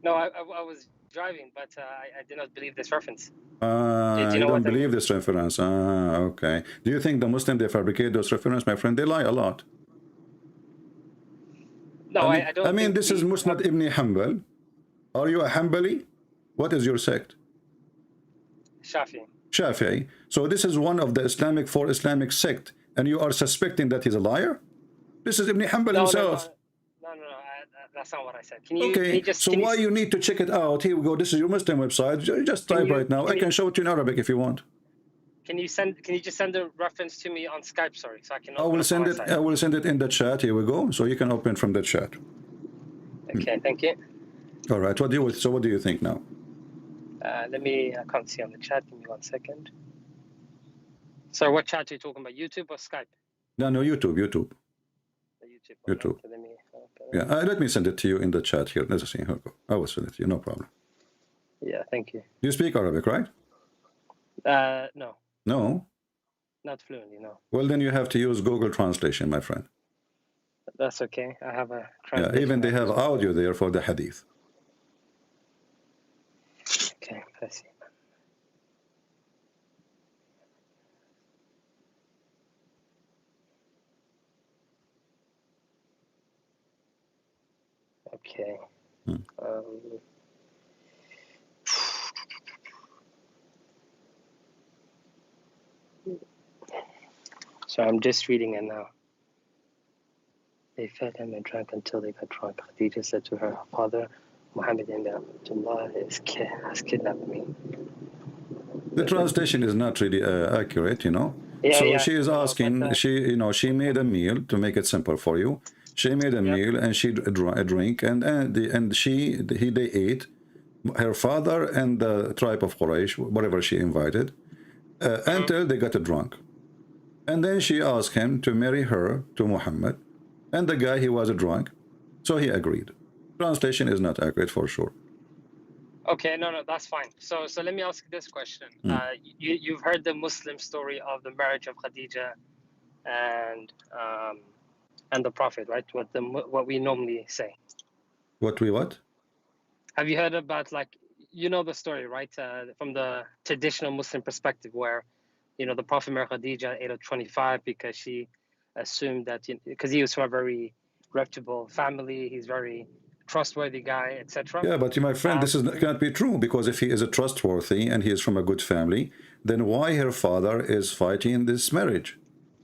No, I was driving, but I did not believe this reference. You don't believe this reference. Okay. Do you think the Muslim, they fabricate those references, my friend? They lie a lot. No, I don't. I mean, this is Musnad ibn Hanbal. Are you a Hanbali? What is your sect? Shafi. Shafi'i. So this is one of the four Islamic sect, and you are suspecting that he's a liar? This is Ibn Hanbal himself. No, that's not what I said. Can you just... So why you need to check it out? Here we go. This is your Muslim website. Just type right now. I can show it to you in Arabic if you want. Can you just send a reference to me on Skype, sorry, so I can... I will send it. I will send it in the chat. Here we go. So you can open from the chat. Okay, thank you. All right. What do you think now? I can't see on the chat. Give me 1 second. So what chat are you talking about? YouTube or Skype? No, YouTube. YouTube. YouTube. Okay, let me send it to you in the chat here. Let's see. I will send it to you. No problem. Yeah, thank you. You speak Arabic, right? No. No? Not fluently, no. Well, then you have to use Google Translation, my friend. That's okay. I have a translation. Yeah, even they have audio there for the hadith. Okay, I see. Okay. So I'm just reading it now. They fed him and drank until they got drunk. Khadija said to her father, Muhammad ibn Abdullah has kidnapped me. The translation is not really accurate, you know. Yeah, she is asking, she made a meal, to make it simple for you. She made a meal and she drink, and they ate, her father and the tribe of Quraysh, whatever she invited, until they got drunk. And then she asked him to marry her to Muhammad, and the guy, he was drunk, so he agreed. Translation is not accurate for sure. Okay, no, that's fine. So let me ask this question. You've heard the Muslim story of the marriage of Khadija and the Prophet, right? What we normally say. What? Have you heard about, like, the story, right? From the traditional Muslim perspective, where the Prophet married Khadija at age of 25 because she assumed that because he was from a very reputable family, he's very trustworthy guy, etc. Yeah, but my friend, this cannot be true, because if he is a trustworthy and he is from a good family, then why her father is fighting this marriage?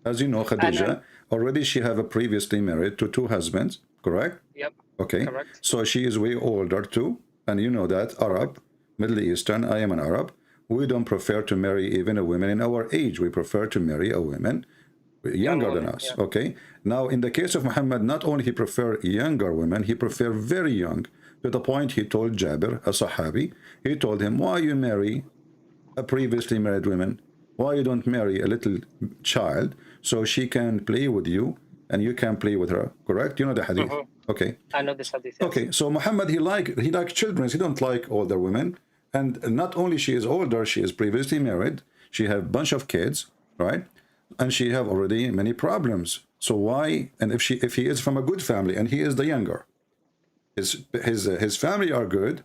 As you know, Khadija, already she have a previously married to 2 husbands, correct? Yep. Okay. Correct. So she is way older too, and you know that Arab, Middle Eastern, I am an Arab. We don't prefer to marry even a woman in our age. We prefer to marry a woman younger than us. Yeah. Okay. Now, in the case of Muhammad, not only he prefer younger women, he prefer very young, to the point he told Jabir, a Sahabi, he told him, why you marry a previously married woman? Why you don't marry a little child so she can play with you and you can play with her? Correct? You know the hadith. Okay. I know this hadith. Yes. Okay. So Muhammad, he like children. He don't like older women. And not only she is older, she is previously married. She have a bunch of kids, right? And she have already many problems. So why? And if he is from a good family and he is the younger, his family are good,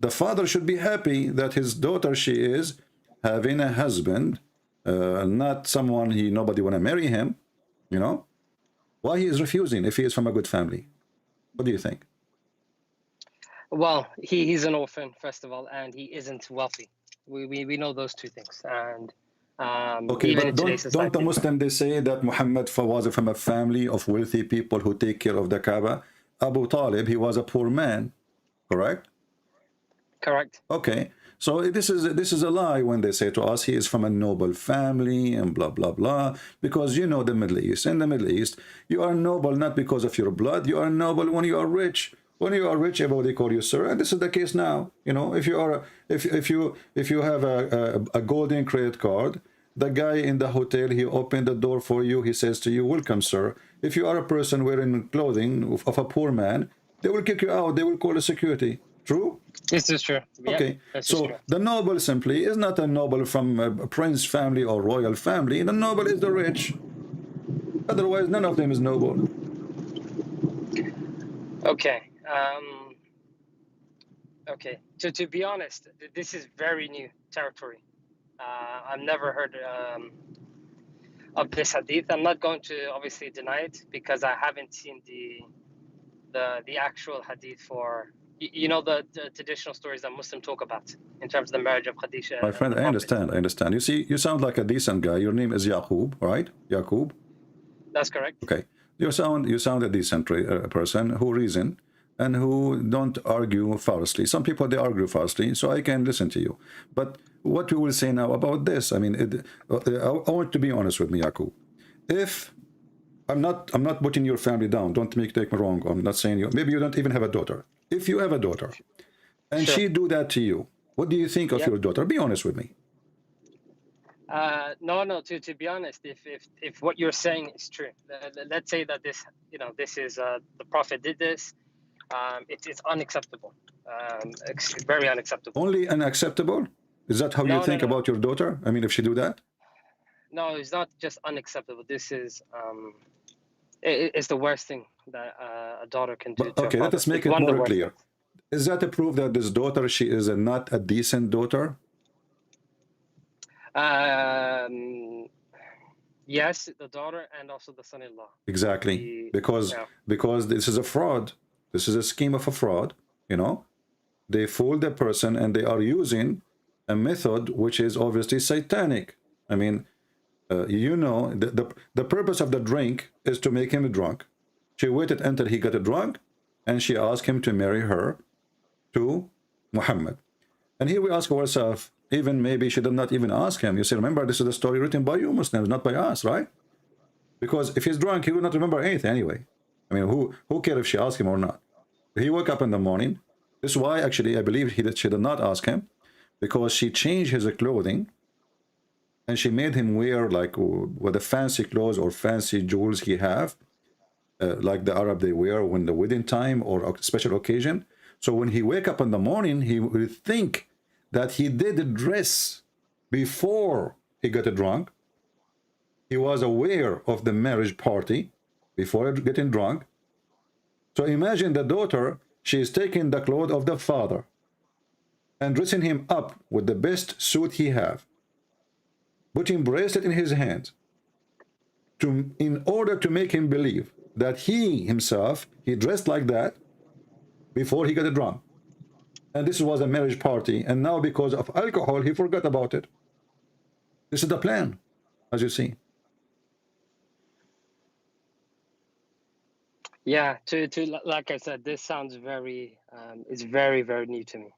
the father should be happy that his daughter, she is having a husband, not someone nobody want to marry him, Why he is refusing if he is from a good family? What do you think? Well, he's an orphan, first of all, and he isn't wealthy. We know those two things. And okay, but don't the Muslims, they say that Muhammad was from a family of wealthy people who take care of the Kaaba? Abu Talib, he was a poor man, correct? Correct. Okay, so this is a lie when they say to us he is from a noble family and blah blah blah, because the Middle East. In the Middle East, you are noble not because of your blood. You are noble when you are rich. When you are rich, everybody call you sir, and this is the case now. If you have a golden credit card, the guy in the hotel, he opened the door for you. He says to you, "Welcome, sir." If you are a person wearing clothing of a poor man, they will kick you out. They will call the security. True? This is true. Okay. Yeah, so the noble simply is not a noble from a prince family or royal family. The noble is the rich. Otherwise, none of them is noble. Okay. Okay. To be honest, this is very new territory. I've never heard of this hadith. I'm not going to obviously deny it because I haven't seen the actual hadith for you know the traditional stories that Muslims talk about in terms of the marriage of Khadija. My friend, I understand. I understand. You see, you sound like a decent guy. Your name is Yaqub, right? Yaqub. That's correct. Okay. You sound a decent person who reason and who don't argue falsely. Some people, they argue falsely, so I can listen to you. But what we will say now about this, I mean, I want to be honest with me, Yaqub. If I'm not putting your family down, don't take me wrong. I'm not saying you. Maybe you don't even have a daughter. If you have a daughter, and Sure. she do that to you, what do you think of your daughter? Be honest with me. No. To be honest, if what you're saying is true, let's say that this, this is the Prophet did this. It's unacceptable. Very unacceptable. Only unacceptable? Is that how you think about your daughter? I mean, if she do that? No, it's not just unacceptable. This is it's the worst thing that a daughter can do. But, okay, let us make it more clear. Is that a proof that this daughter, she is not a decent daughter? Yes, the daughter and also the son-in-law. Exactly, because this is a fraud. This is a scheme of a fraud. They fool the person and they are using a method which is obviously satanic. I mean, the purpose of the drink is to make him drunk. She waited until he got drunk, and she asked him to marry her to Muhammad. And here we ask ourselves, even maybe she did not even ask him. You see, remember, this is a story written by you Muslims, not by us, right? Because if he's drunk, he will not remember anything anyway. I mean, who cares if she asked him or not? He woke up in the morning. This is why, actually, I believe she did not ask him, because she changed his clothing, and she made him wear like with the fancy clothes or fancy jewels he have, like the Arab they wear when the wedding time or a special occasion. So when he wake up in the morning, he will think that he did dress before he got drunk. He was aware of the marriage party before getting drunk. So imagine the daughter, she is taking the clothes of the father and dressing him up with the best suit he have, putting bracelet in his hand, in order to make him believe that he himself, he dressed like that before he got drunk. And this was a marriage party, and now because of alcohol, he forgot about it. This is the plan, as you see. Yeah, to like I said, this sounds very, it's very, very new to me.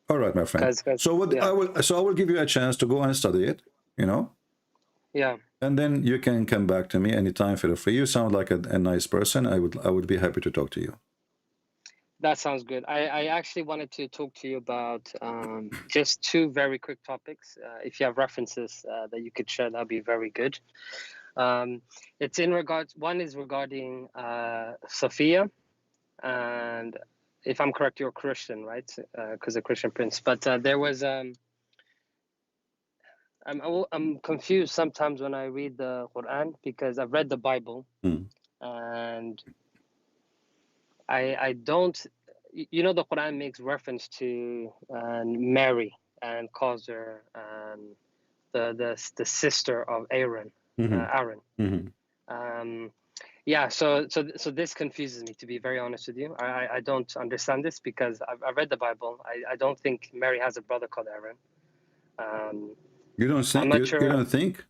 All right, my friend. So what I will give you a chance to go and study it, Yeah. And then you can come back to me anytime, feel free. You sound like a nice person. I would be happy to talk to you. That sounds good. I actually wanted to talk to you about just two very quick topics. If you have references that you could share, that'd be very good. It's in regards, one is regarding SOFYA, and if I'm correct, you're Christian, right? Because a Christian prince. But there was I'm confused sometimes when I read the Quran, because I've read the Bible and I don't, the Quran makes reference to Mary and calls her the sister of Aaron. Aaron. Yeah, so this confuses me, to be very honest with you. I don't understand this, because I've read the Bible. I don't think Mary has a brother called Aaron. You don't think? I'm not sure. You don't think?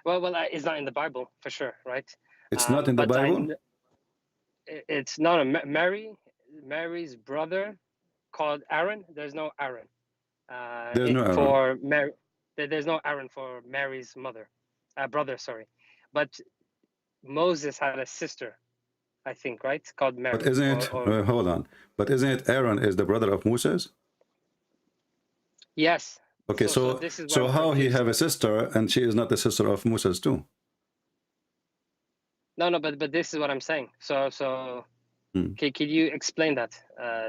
Well, it's not in the Bible for sure, right? It's not in the Bible. It's not a Mary's brother called Aaron. There's no Aaron. There's no Aaron for Mary. There's no Aaron for Mary's brother. Sorry, but Moses had a sister, I think, right? Called Mary. But isn't it? Hold on. But isn't it Aaron is the brother of Moses? Yes. Okay, so how he have a sister and she is not the sister of Moses too? No, but this is what I'm saying. So could you explain that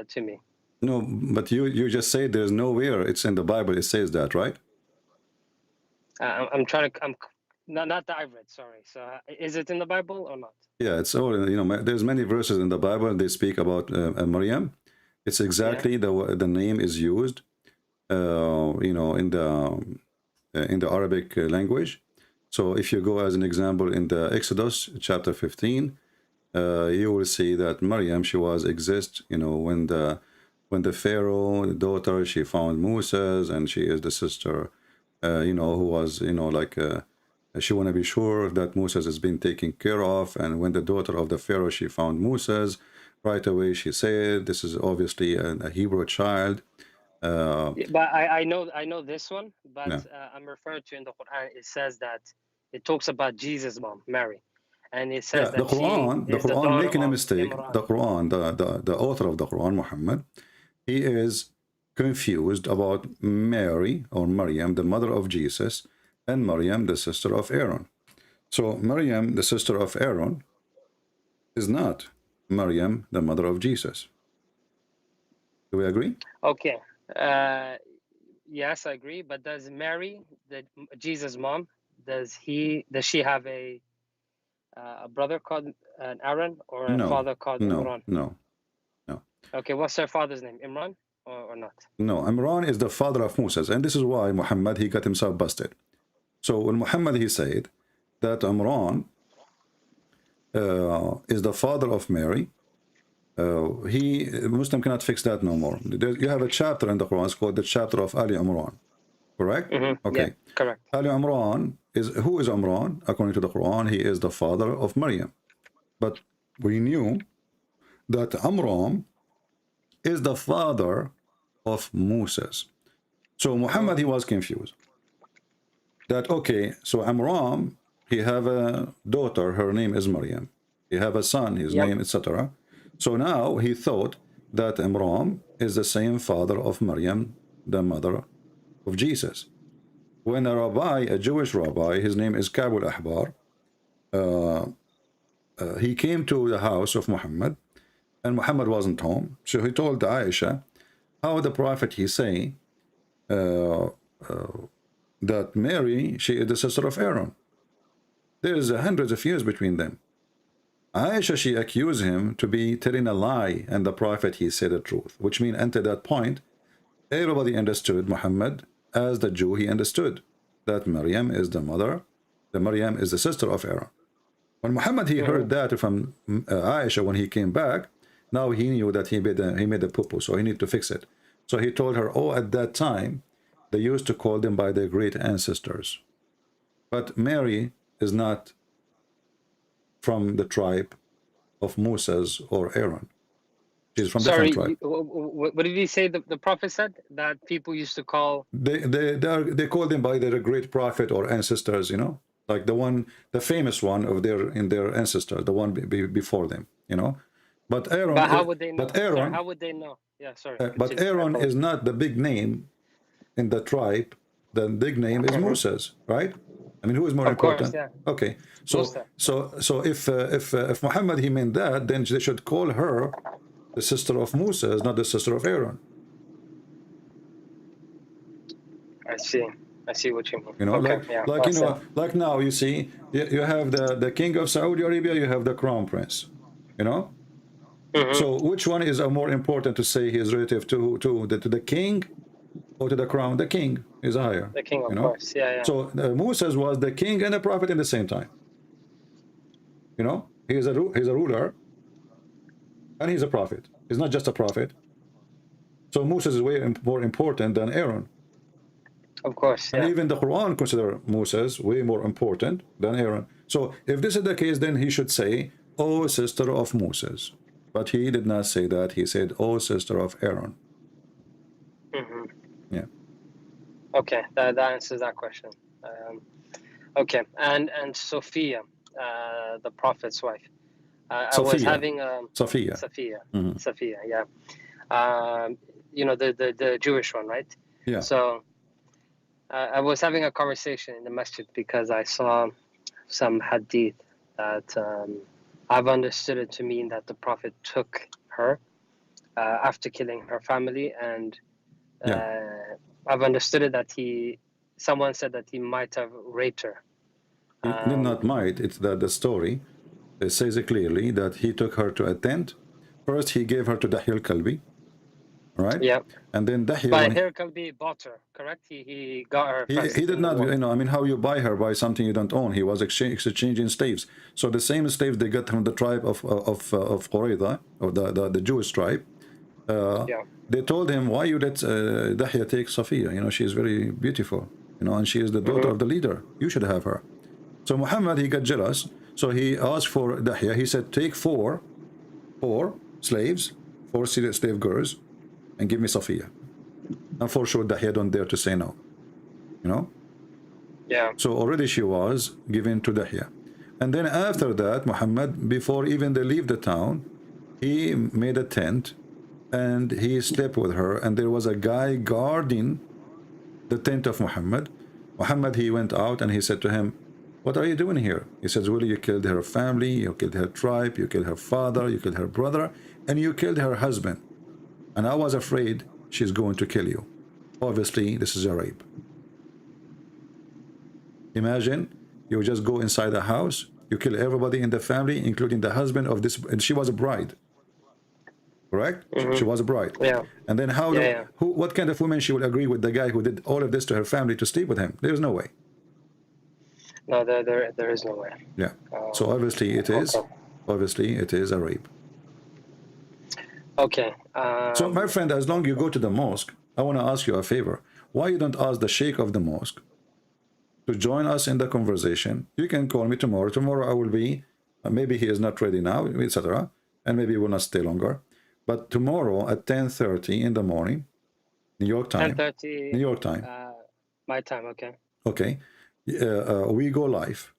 to me? No, but you just say there's nowhere it's in the Bible it says that, right? I'm not that I've read. Sorry. So is it in the Bible or not? Yeah, it's all. There's many verses in the Bible. They speak about Maryam. It's exactly the name is used. In the Arabic language. So if you go as an example in the Exodus chapter 15, you will see that Maryam, she was exist, you know, when the Pharaoh, the daughter, she found Moses, and she is the sister, you know, who was, you know, like, she want to be sure that Moses has been taken care of. And when the daughter of the Pharaoh, she found Moses, right away she said, this is obviously a Hebrew child. But I know this one, but Yeah. I'm referring to in the Quran. It says that it talks about Jesus' mom, Mary, and it says that The Quran, she is the daughter making a of mistake. Imran. The Quran, the author of the Quran, Muhammad, he is confused about Mary or Maryam, the mother of Jesus, and Maryam, the sister of Aaron. So Maryam, the sister of Aaron, is not Maryam, the mother of Jesus. Do we agree? Okay. Yes, I agree. But does Mary, the Jesus' mom, does she have a brother called Aaron or a No, father called Imran? no. Okay, what's her father's name? Imran or not? No, Imran is the father of Moses, and this is why Muhammad, he got himself busted. So when Muhammad, he said that Imran is the father of Mary, Muslim cannot fix that no more. You have a chapter in the Quran, it's called the chapter of Ali Imran, correct? Okay. Yeah, correct. Ali Imran who is Imran? According to the Quran, he is the father of Maryam. But we knew that Imran is the father of Moses. So Muhammad, he was confused. That, okay, so Imran, he have a daughter, her name is Maryam. He have a son, his name, etc. So now he thought that Imran is the same father of Maryam, the mother of Jesus. When a rabbi, a Jewish rabbi, his name is Ka'b al-Ahbar, he came to the house of Muhammad, and Muhammad wasn't home. So he told Aisha how the prophet, he say that Mary, she is the sister of Aaron. There is hundreds of years between them. Aisha, she accused him to be telling a lie, and the prophet, he said the truth, which means until that point, everybody understood Muhammad as the Jew, he understood that Maryam is the mother, Maryam is the sister of Aaron. When Muhammad, he heard that from Aisha when he came back, now he knew that he made a poo-poo, so he needed to fix it. So he told her, oh, at that time, they used to call them by their great ancestors. But Mary is not from the tribe of Moses or Aaron. She's from different tribe. What did he say the prophet said? That people used to call... They call them by their great prophet or ancestors, you know? Like the famous one of in their ancestor, the one before them, you know? But Aaron... But how would they know? But Aaron... How would they know? Yeah, sorry. But Aaron is not the big name in the tribe. The big name is Moses, right? I mean, who is more important? Course, yeah. Okay, so if Muhammad, he meant that, then they should call her the sister of Moses, not the sister of Aaron. I see what you mean. You know, okay, you know, like now you see, you have the king of Saudi Arabia, you have the crown prince. You know, so which one is more important to say he is relative to the king or to the crown? The king is higher. The king, of course. Yeah. So Moses was the king and a prophet in the same time. You know, he's a ruler, and he's a prophet. He's not just a prophet. So Moses is way more important than Aaron. Of course. Yeah. And even the Quran consider Moses way more important than Aaron. So if this is the case, then he should say, "Oh, sister of Moses." But he did not say that. He said, "Oh, sister of Aaron." Yeah. Okay, that answers that question. Okay, and Sophia, the prophet's wife. I was having Sophia. Sophia, yeah. You know, the Jewish one, right? Yeah. So I was having a conversation in the masjid because I saw some hadith that I've understood it to mean that the prophet took her after killing her family, and I've understood it that someone said that he might have raped her. Not might, it's that the story, it says it clearly that he took her to a tent. First, he gave her to Dahil Kalbi. right? Yeah. And then Dahya, But here can be bought her, correct? He got her. he did not, you know, I mean, how you buy her by something you don't own? He was exchanging slaves. So the same slaves they got from the tribe of Qurayza, or the Jewish tribe. They told him, why you let Dahya take Safiya? You know, she is very beautiful, you know, and she is the daughter of the leader. You should have her. So Muhammad, he got jealous. So he asked for Dahya. He said, take four slaves, 4 slave girls, and give me Safiya. And for sure, Dahya don't dare to say no, you know? Yeah. So already she was given to Dahya. And then after that, Muhammad, before even they leave the town, he made a tent and he slept with her. And there was a guy guarding the tent of Muhammad. Muhammad, he went out and he said to him, what are you doing here? He says, well, you killed her family, you killed her tribe, you killed her father, you killed her brother, and you killed her husband. And I was afraid she's going to kill you. Obviously, this is a rape. Imagine, you just go inside the house, you kill everybody in the family, including the husband of this, and she was a bride. Correct? She was a bride. Yeah. And then what kind of woman she will agree with the guy who did all of this to her family to sleep with him? There's no way. No, there is no way. Yeah. So obviously it is. Okay. Obviously it is a rape. Okay. So my friend, as long as you go to the mosque, I want to ask you a favor. Why you don't ask the sheikh of the mosque to join us in the conversation? You can call me tomorrow. Tomorrow I will be, maybe he is not ready now, etc. And maybe he will not stay longer. But tomorrow at 10:30 in the morning, New York time. 10:30. New York time. My time, okay. Okay. We go live.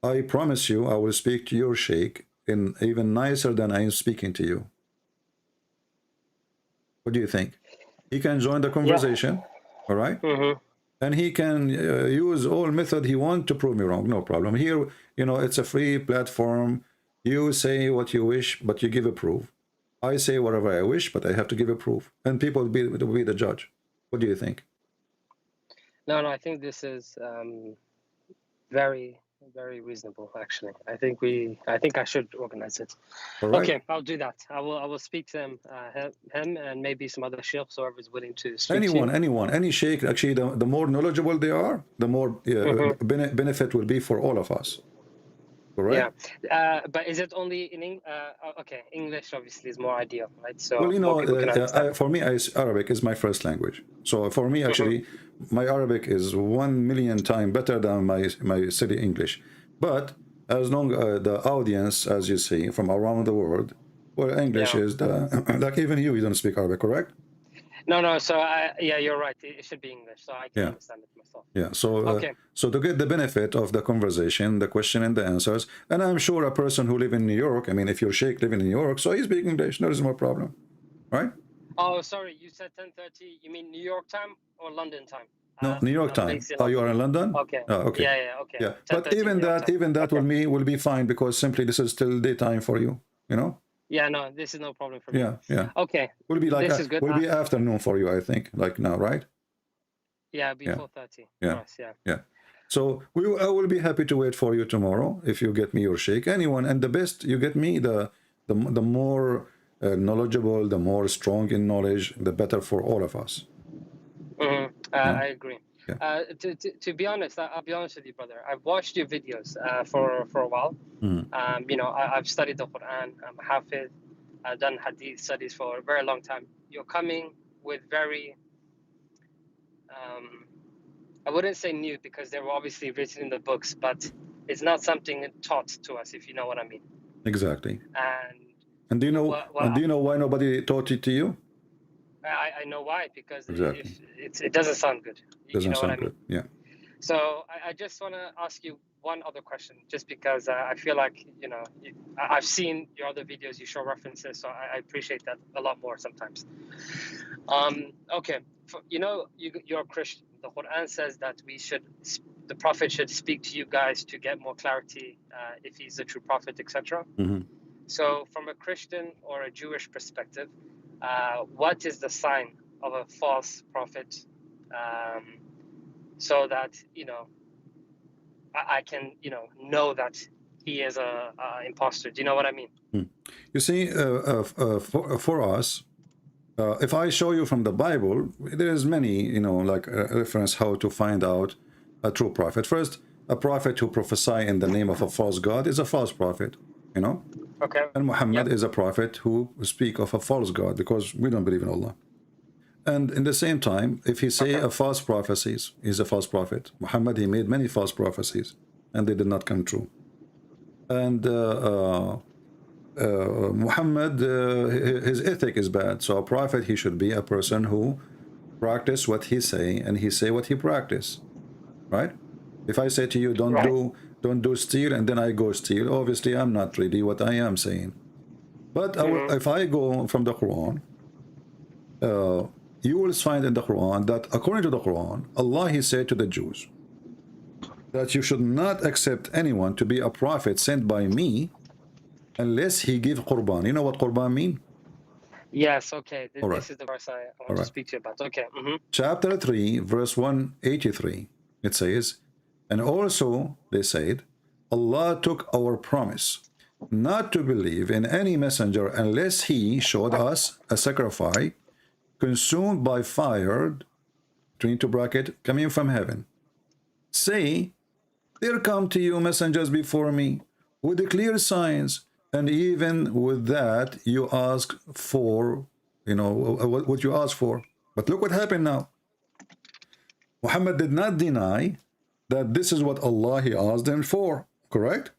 I promise you I will speak to your sheikh in even nicer than I am speaking to you. What do you think? He can join the conversation, all right? And he can use all method he wants to prove me wrong, no problem. Here, you know, it's a free platform. You say what you wish, but you give a proof. I say whatever I wish, but I have to give a proof. And people will be the judge. What do you think? No, I think this is very, very reasonable. Actually, I think I should organize it. Right. Okay, I'll do that. I will speak to him and maybe some other sheikhs, whoever is willing to speak to anyone, any sheikh. Actually, the more knowledgeable they are, the more benefit will be for all of us. Correct? Yeah, but is it only in English? Okay, English obviously is more ideal, right? So well, you know, for me, Arabic is my first language. So for me, actually, my Arabic is 1,000,000 times better than my city English. But as long the audience, as you see, from around the world, well, English is like even you don't speak Arabic, correct? No. So yeah, you're right. It should be English, so I can understand it myself. Yeah. So so to get the benefit of the conversation, the question and the answers, and I'm sure a person who live in New York. I mean, if your sheikh live in New York, so he speaks English. There is no problem, right? Oh, sorry. You said 10:30. You mean New York time or London time? No, New York time. Oh, you are in London? Okay. Okay. Yeah. Okay. Yeah, but even that will be fine because simply this is still daytime for you. You know. Yeah, no, this is no problem for me. Yeah. Okay. Will be like this is good. Will be afternoon for you, I think, like now, right? Yeah, before 4:30. Yeah. Yeah. So I will be happy to wait for you tomorrow if you get me your sheikh, anyone, and the best you get me the more knowledgeable, the more strong in knowledge, the better for all of us. I agree. Yeah. To be honest, I'll be honest with you, brother. I've watched your videos for a while. You know, I've studied the Quran. I'm Hafiz. I've done Hadith studies for a very long time. You're coming with very, I wouldn't say new because they were obviously written in the books, but it's not something taught to us, if you know what I mean. Exactly. And do you know? And do you know why nobody taught it to you? I know why, because exactly. It doesn't sound good. Doesn't sound good. Yeah. So I just want to ask you one other question, just because I feel like, you know, I've seen your other videos, you show references, so I appreciate that a lot more sometimes. Okay, you know, you're a Christian. The Quran says that the Prophet should speak to you guys to get more clarity if he's a true prophet, etc. So from a Christian or a Jewish perspective, what is the sign of a false prophet, so that, you know, I can, you know that he is a imposter? Do you know what I mean? You see, for us, If I show you from the Bible, there is many, you know, like reference how to find out a true prophet. First, a prophet who prophesy in the name of a false god is a false prophet, you know. Okay. And Muhammad is a prophet who speak of a false god, because we don't believe in Allah. And in the same time, if he say a false prophecies, he's a false prophet. Muhammad, he made many false prophecies, and they did not come true. And Muhammad, his ethic is bad. So a prophet, he should be a person who practice what he say, and he say what he practice, right? If I say to you, don't do steal, and then I go steal, obviously I'm not really what I am saying. But if I go from the Quran, you will find in the Quran that according to the Quran, Allah, he said to the Jews that you should not accept anyone to be a prophet sent by me unless he give Qurban. You know what Qurban mean? Yes, okay. This right. is the verse I want to speak to you about. Okay. Chapter 3, verse 183, it says, and also they said, Allah took our promise not to believe in any messenger unless he showed us a sacrifice consumed by fire, between two brackets, coming from heaven. Say, there come to you messengers before me with the clear signs, and even with that you ask for, you know, what you ask for. But look what happened now. Muhammad did not deny that this is what Allah, he asked them for, correct?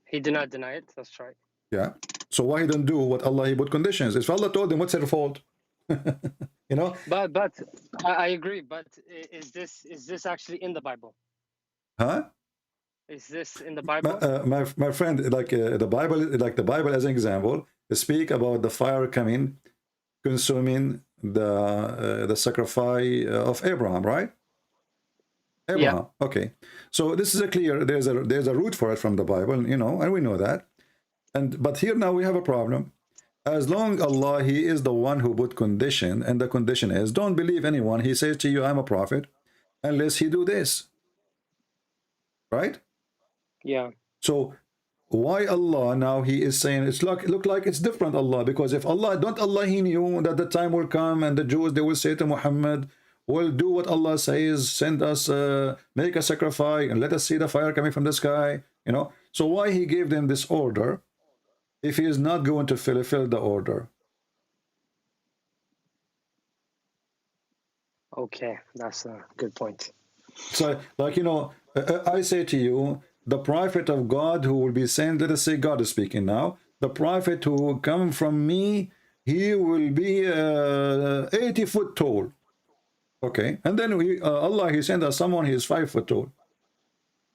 He did not deny it, that's right. Yeah. So why he don't do what Allah, he put conditions? If Allah told them, what's their fault? You know? But I agree, but is this actually in the Bible? Huh? Is this in the Bible? My friend, like the Bible as an example, speak about the fire coming, consuming the sacrifice of Abraham, right? Abraham. Yeah. Okay. So this is a clear. There's a root for it from the Bible, you know, and we know that. But here now we have a problem. As long Allah, he is the one who put condition, and the condition is don't believe anyone. He says to you, I'm a prophet, unless he do this. Right? Yeah. So why Allah now he is saying it's like look like it's different Allah, because if Allah he knew that the time will come and the Jews, they will say to Muhammad, well, do what Allah says, send us make a sacrifice and let us see the fire coming from the sky, you know. So why he gave them this order if he is not going to fulfill the order? Okay, that's a good point. So like, you know, I say to you, the prophet of God who will be sent, let us say God is speaking now, the prophet who will come from me, he will be 80 foot tall. Okay, and then Allah, he sent us someone, he is 5 foot tall.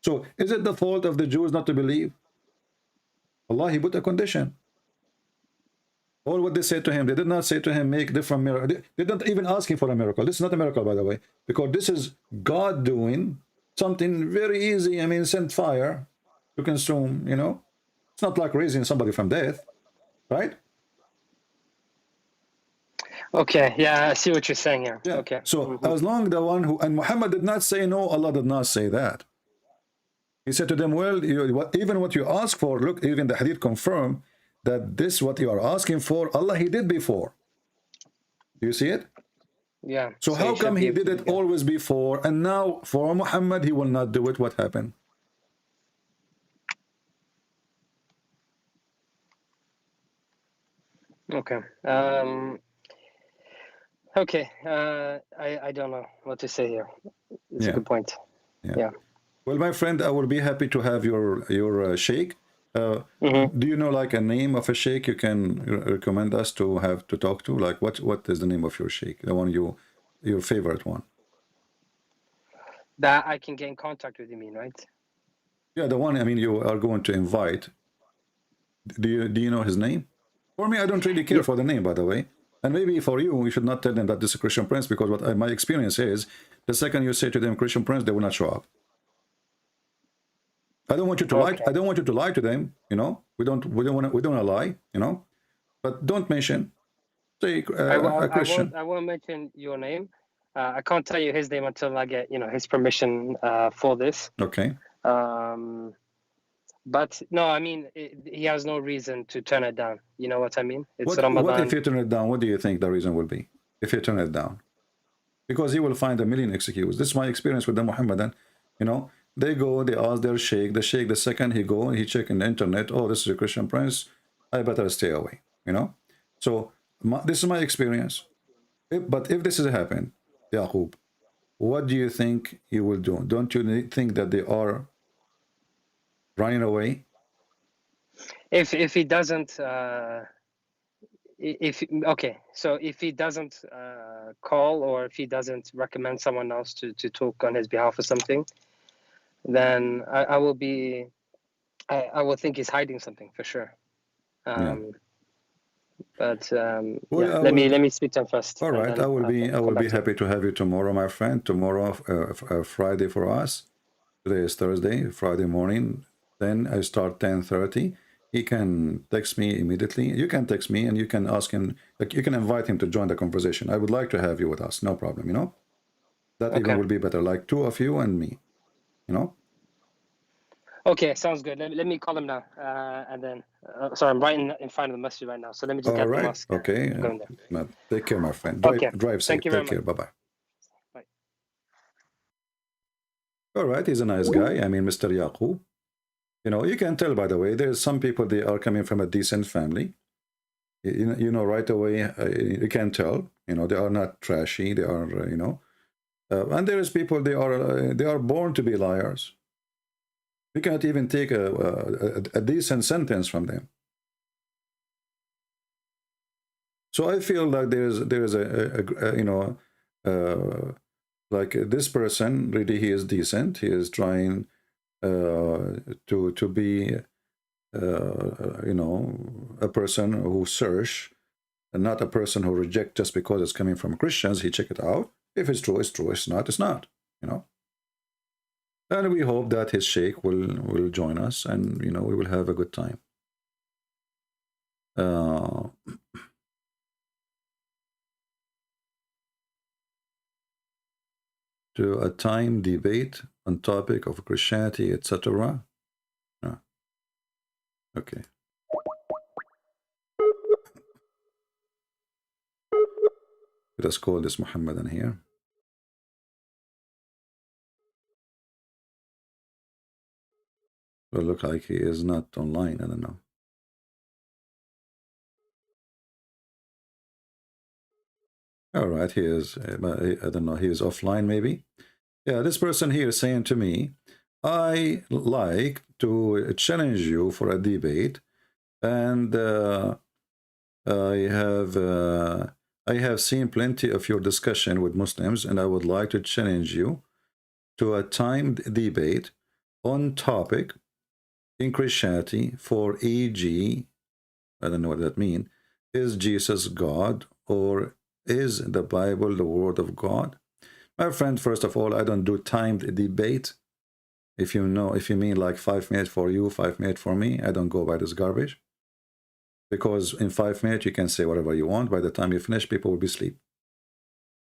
So is it the fault of the Jews not to believe? Allah, he put a condition. All what they said to him, they did not say to him, make different miracles. They didn't even ask him for a miracle. This is not a miracle, by the way, because this is God doing something very easy. I mean, send fire to consume, you know. It's not like raising somebody from death, right? Okay, yeah, I see what you're saying here. Yeah. Okay. So as long the one who, and Muhammad did not say no, Allah did not say that. He said to them, well, even what you ask for, look, even the hadith confirm that this what you are asking for, Allah, he did before. Do you see it? Yeah. So how come he did it always before, and now for Muhammad he will not do it? What happened? Okay. Okay. I don't know what to say here. It's a good point. Yeah. Well, my friend, I will be happy to have your sheikh. Do you know like a name of a sheikh you can recommend us to have to talk to? Like what is the name of your sheikh? The one your favorite one? That I can get in contact with, you mean, right? Yeah, the one, I mean, you are going to invite. Do you know his name? For me, I don't really care for the name, by the way. And maybe for you, you should not tell them that this is a Christian Prince, because what my experience is, the second you say to them Christian Prince, they will not show up. I don't want you to lie. I don't want you to lie to them. You know, we don't want to lie. You know, but don't mention. Say a Christian. I won't mention your name. I can't tell you his name until I get his permission for this. Okay. But no, I mean, he has no reason to turn it down. You know what I mean? It's What Ramadan. if you turn it down? What do you think the reason will be if you turn it down? Because he will find a million excuses. This is my experience with the Muhammadan. You know, they go, they ask their sheikh. The sheikh, the second he go, he check in the internet. Oh, this is a Christian prince. I better stay away. You know. So this is my experience. But if this has happened, Yaqub, what do you think you will do? Don't you think that they are running away? If he doesn't, okay, so if he doesn't call, or if he doesn't recommend someone else to talk on his behalf or something, then I will be, I will think he's hiding something for sure. Yeah. But well, yeah, let me speak to him first. All right, I will be happy to have you tomorrow, my friend. Tomorrow, Friday for us. Today is Thursday. Friday morning. Then I start 10:30. He can text me immediately. You can text me and you can ask him. Like, you can invite him to join the conversation. I would like to have you with us. No problem. You know, that even will be better. Like 2 of you and me. You know. Okay, sounds good. Let me call him now, and then. Sorry, I'm right in front of the message right now. So let me just get the mask. Okay. Take care, my friend. Drive safe. Thank you very Take care. much. Bye-bye. Bye. All right. He's a nice guy. I mean, Mr. Yaqub. You know, you can tell, by the way, there's some people, they are coming from a decent family. You know, right away, you can tell, you know, they are not trashy. They are, you know, and there is people, they are born to be liars. You cannot even take a decent sentence from them. So I feel like there is a you know, like this person, really, he is decent. He is trying to be, you know, a person who search, and not a person who reject just because it's coming from Christians. He check it out. If it's true, it's true. It's not, it's not. You know. And we hope that his sheikh will join us, and you know, we will have a good time. To a time debate on topic of Christianity, etc. Okay. Let us call this Muhammadan here. Well, look like he is not online. I don't know. All right, he is. I don't know. He is offline, maybe. Yeah, this person here is saying to me, I like to challenge you for a debate, and I have seen plenty of your discussion with Muslims, and I would like to challenge you to a timed debate on topic in Christianity for e.g., I don't know what that means, is Jesus God, or is the Bible the Word of God? My friend, first of all, I don't do timed debate. If you mean like 5 minutes for you, 5 minutes for me, I don't go by this garbage. Because in 5 minutes, you can say whatever you want. By the time you finish, people will be asleep.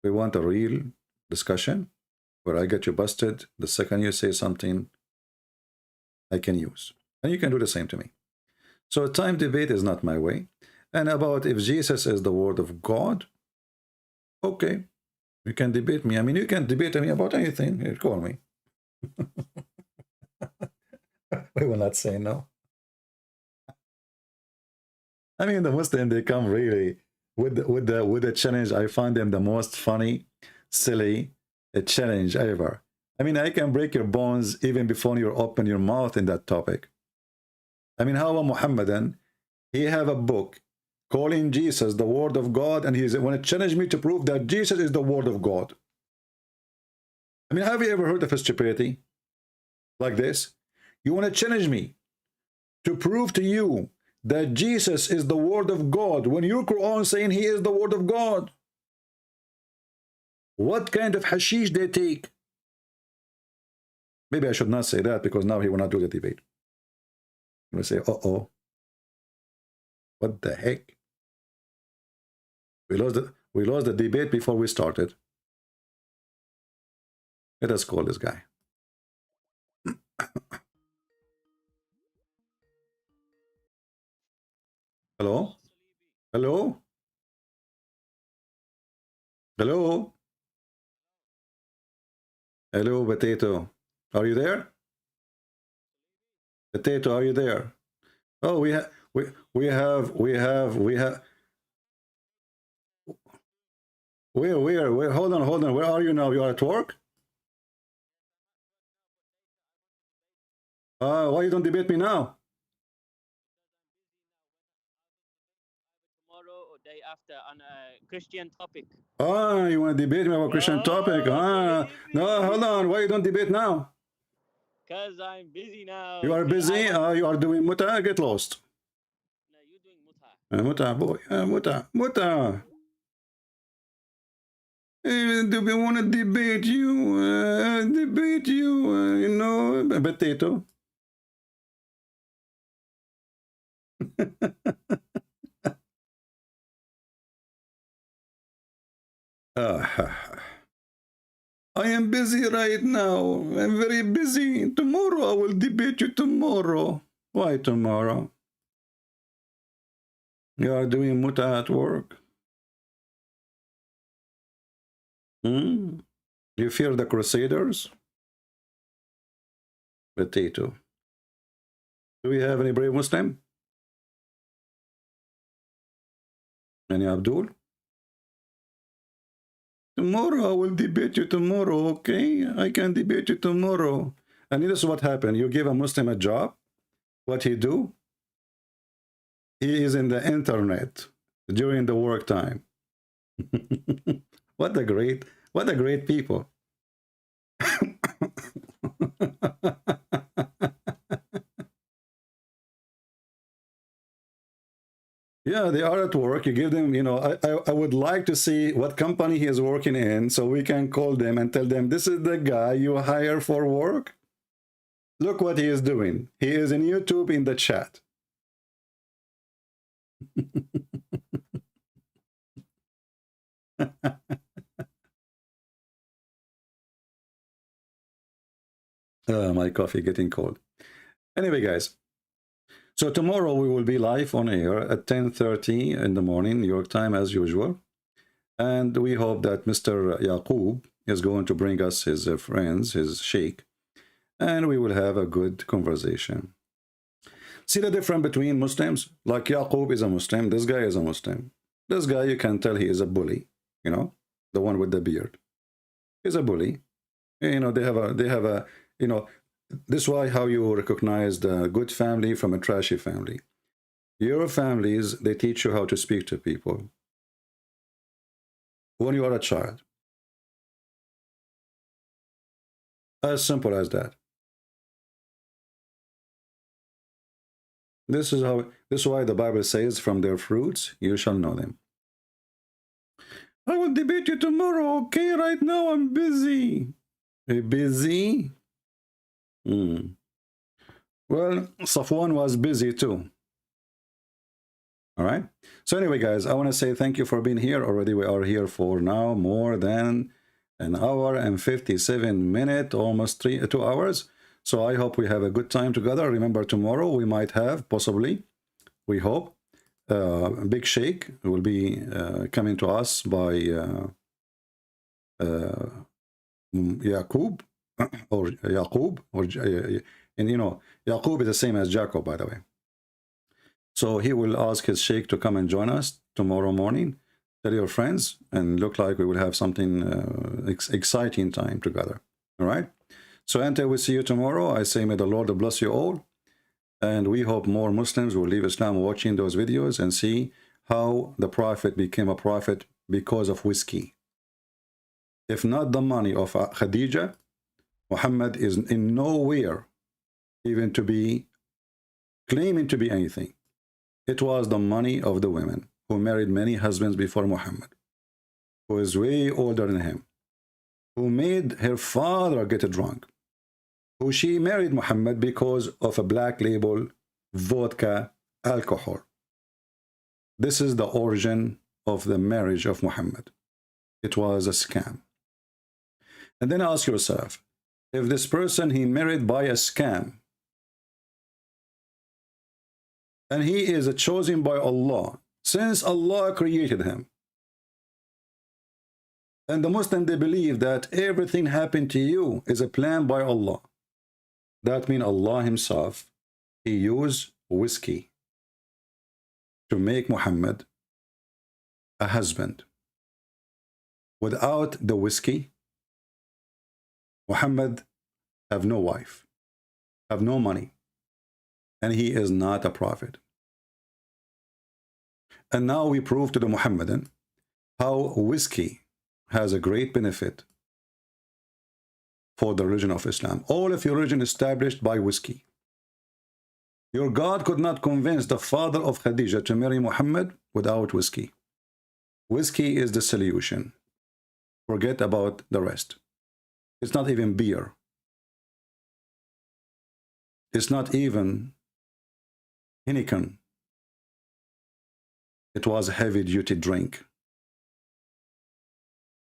We want a real discussion where I get you busted the second you say something I can use. And you can do the same to me. So time debate is not my way. And about if Jesus is the Word of God, okay, you can debate me. I mean, you can debate me about anything. You call me. We will not say no. I mean, the Muslim, they come really with the challenge. I find them the most funny, silly challenge ever. I mean, I can break your bones even before you open your mouth in that topic. I mean, how a Muhammadan, he have a book calling Jesus the Word of God, and he's want to challenge me to prove that Jesus is the Word of God. I mean, have you ever heard of a stupidity like this? You want to challenge me to prove to you that Jesus is the Word of God when your Quran saying he is the Word of God? What kind of hashish they take? Maybe I should not say that, because now he will not do the debate. He will say, uh-oh, what the heck? We lost the debate before we started. Let us call this guy. Hello? Hello? Hello, Potato. Are you there? Potato, are you there? Oh, we have where hold on, where are you now? You are at work? Why you don't debate me now? Tomorrow or day after on a Christian topic. You want to debate me about Christian topic? No, hold on, why you don't debate now? Because I'm busy now. You are busy? You are doing muta? Get lost. No, you're doing muta. Muta, boy. Muta. Do we want to debate you? You know, Potato. I am busy right now. I'm very busy. Tomorrow I will debate you tomorrow. Why tomorrow? You are doing muta at work. You fear the Crusaders? Potato. Do we have any brave Muslim? Any Abdul? Tomorrow I will debate you tomorrow, okay? I can debate you tomorrow. And this is what happened. You give a Muslim a job. What he do? He is in the internet during the work time. What a great people. Yeah, they are at work. You give them, you know, I would like to see what company he is working in so we can call them and tell them, this is the guy you hire for work. Look what he is doing. He is in YouTube in the chat. My coffee getting cold. Anyway, guys. So tomorrow we will be live on air at 10:30 in the morning, New York time, as usual. And we hope that Mr. Yaqub is going to bring us his friends, his sheikh, and we will have a good conversation. See the difference between Muslims? Like Yaqub is a Muslim, this guy is a Muslim. This guy, you can tell he is a bully, you know, the one with the beard. He's a bully. You know, they have a, you know, this is why how you recognize the good family from a trashy family. Your families, they teach you how to speak to people when you are a child. As simple as that. This is why the Bible says, from their fruits you shall know them. I will debate you tomorrow, okay? Right now I'm busy. Busy? Well, Safwan was busy too. All right. So anyway, guys, I want to say thank you for being here. Already we are here for now more than an hour and 57 minutes, almost 2 hours. So I hope we have a good time together. Remember, tomorrow we might have, possibly, we hope, a big sheikh will be coming to us by Yaqub. Or Yaqub, or and you know, Yaqub is the same as Jacob, by the way. So he will ask his sheikh to come and join us tomorrow morning. Tell your friends, and look like we will have something exciting time together. All right. So until we see you tomorrow, I say may the Lord bless you all, and we hope more Muslims will leave Islam watching those videos and see how the Prophet became a prophet because of whiskey. If not the money of Khadija, Muhammad is in nowhere even to be claiming to be anything. It was the money of the women who married many husbands before Muhammad, who is way older than him, who made her father get drunk, who she married Muhammad because of a black label vodka alcohol. This is the origin of the marriage of Muhammad. It was a scam. And then ask yourself, if this person he married by a scam, and he is chosen by Allah, since Allah created him. And the Muslim, they believe that everything happened to you is a plan by Allah. That means Allah himself, he used whiskey to make Muhammad a husband. Without the whiskey, Muhammad have no wife, have no money, and he is not a prophet. And now we prove to the Muhammadan how whiskey has a great benefit for the religion of Islam. All of your religion established by whiskey. Your God could not convince the father of Khadija to marry Muhammad without whiskey. Whiskey is the solution. Forget about the rest. It's not even beer. It's not even Heineken. It was a heavy-duty drink.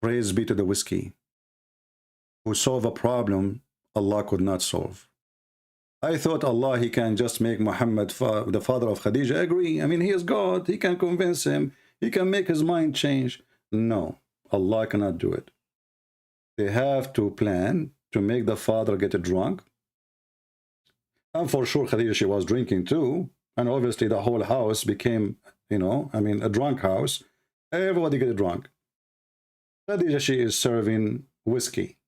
Praise be to the whiskey, who solved a problem Allah could not solve. I thought Allah, he can just make Muhammad, the father of Khadija, agree. I mean, he is God. He can convince him. He can make his mind change. No, Allah cannot do it. They have to plan to make the father get drunk. And for sure, Khadija, she was drinking too. And obviously the whole house became, you know, I mean, a drunk house. Everybody get drunk. Khadija, she is serving whiskey.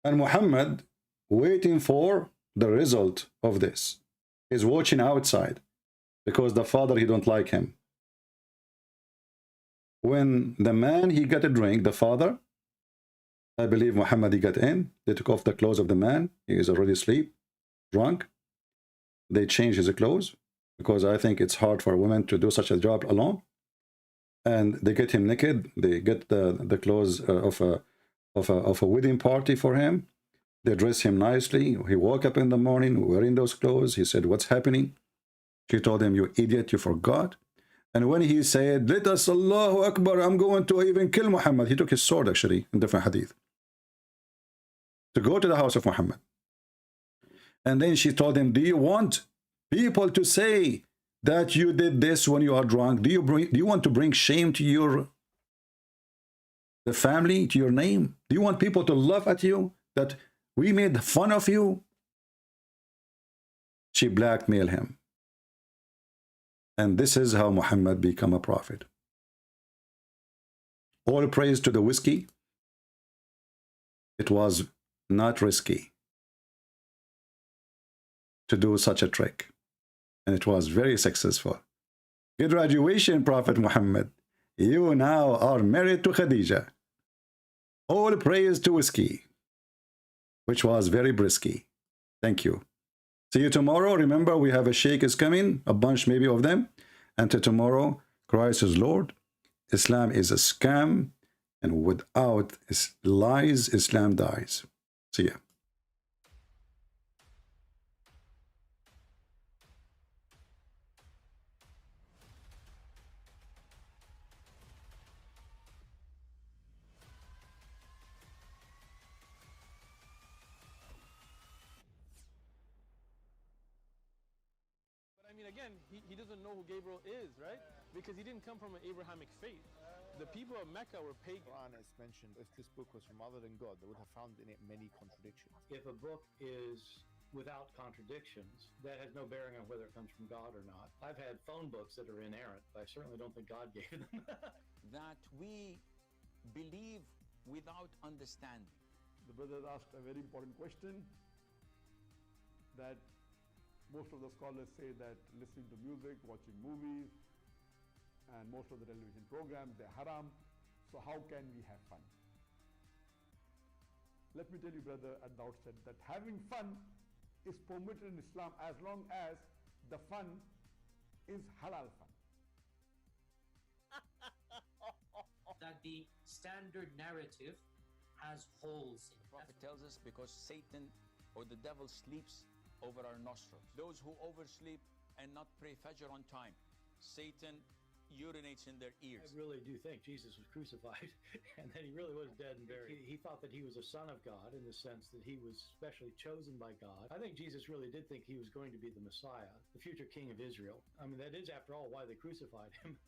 And Muhammad, waiting for the result of this, is watching outside because the father, he don't like him. When the man, he got a drink, the father, I believe Muhammad, he got in. They took off the clothes of the man. He is already asleep, drunk. They changed his clothes because I think it's hard for women to do such a job alone. And they get him naked. They get the clothes of a wedding party for him. They dress him nicely. He woke up in the morning wearing those clothes. He said, "What's happening?" She told him, "You idiot, you forgot." And when he said, "Let us, Allahu Akbar, I'm going to even kill Muhammad," he took his sword, actually, in different hadith, to go to the house of Muhammad. And then she told him, "Do you want people to say that you did this when you are drunk? Do you want to bring shame to the family, to your name? Do you want people to laugh at you, that we made fun of you?" She blackmailed him. And this is how Muhammad became a prophet. All praise to the whiskey. It was not risky to do such a trick. And it was very successful. Graduation, Prophet Muhammad. You now are married to Khadija. All praise to whiskey, which was very brisky. Thank you. See you tomorrow. Remember, we have a sheikh is coming, a bunch maybe of them. Until tomorrow, Christ is Lord. Islam is a scam. And without lies, Islam dies. See ya. Again, he doesn't know who Gabriel is, right? Because he didn't come from an Abrahamic faith. The people of Mecca were pagan. Quran is mentioned, if this book was from other than God, they would have found in it many contradictions. If a book is without contradictions, that has no bearing on whether it comes from God or not. I've had phone books that are inerrant, but I certainly don't think God gave them. That we believe without understanding. The brother asked a very important question, that most of the scholars say that listening to music, watching movies, and most of the television programs, they're haram. So how can we have fun? Let me tell you, brother, at the outset, that having fun is permitted in Islam as long as the fun is halal fun. That the standard narrative has holes in it. The Prophet tells us because Satan or the devil sleeps over our nostrils. Those who oversleep and not pray Fajr on time, Satan urinates in their ears. I really do think Jesus was crucified and that he really was dead and buried. He thought that he was a son of God in the sense that he was specially chosen by God. I think Jesus really did think he was going to be the Messiah, the future king of Israel. I mean, that is, after all, why they crucified him,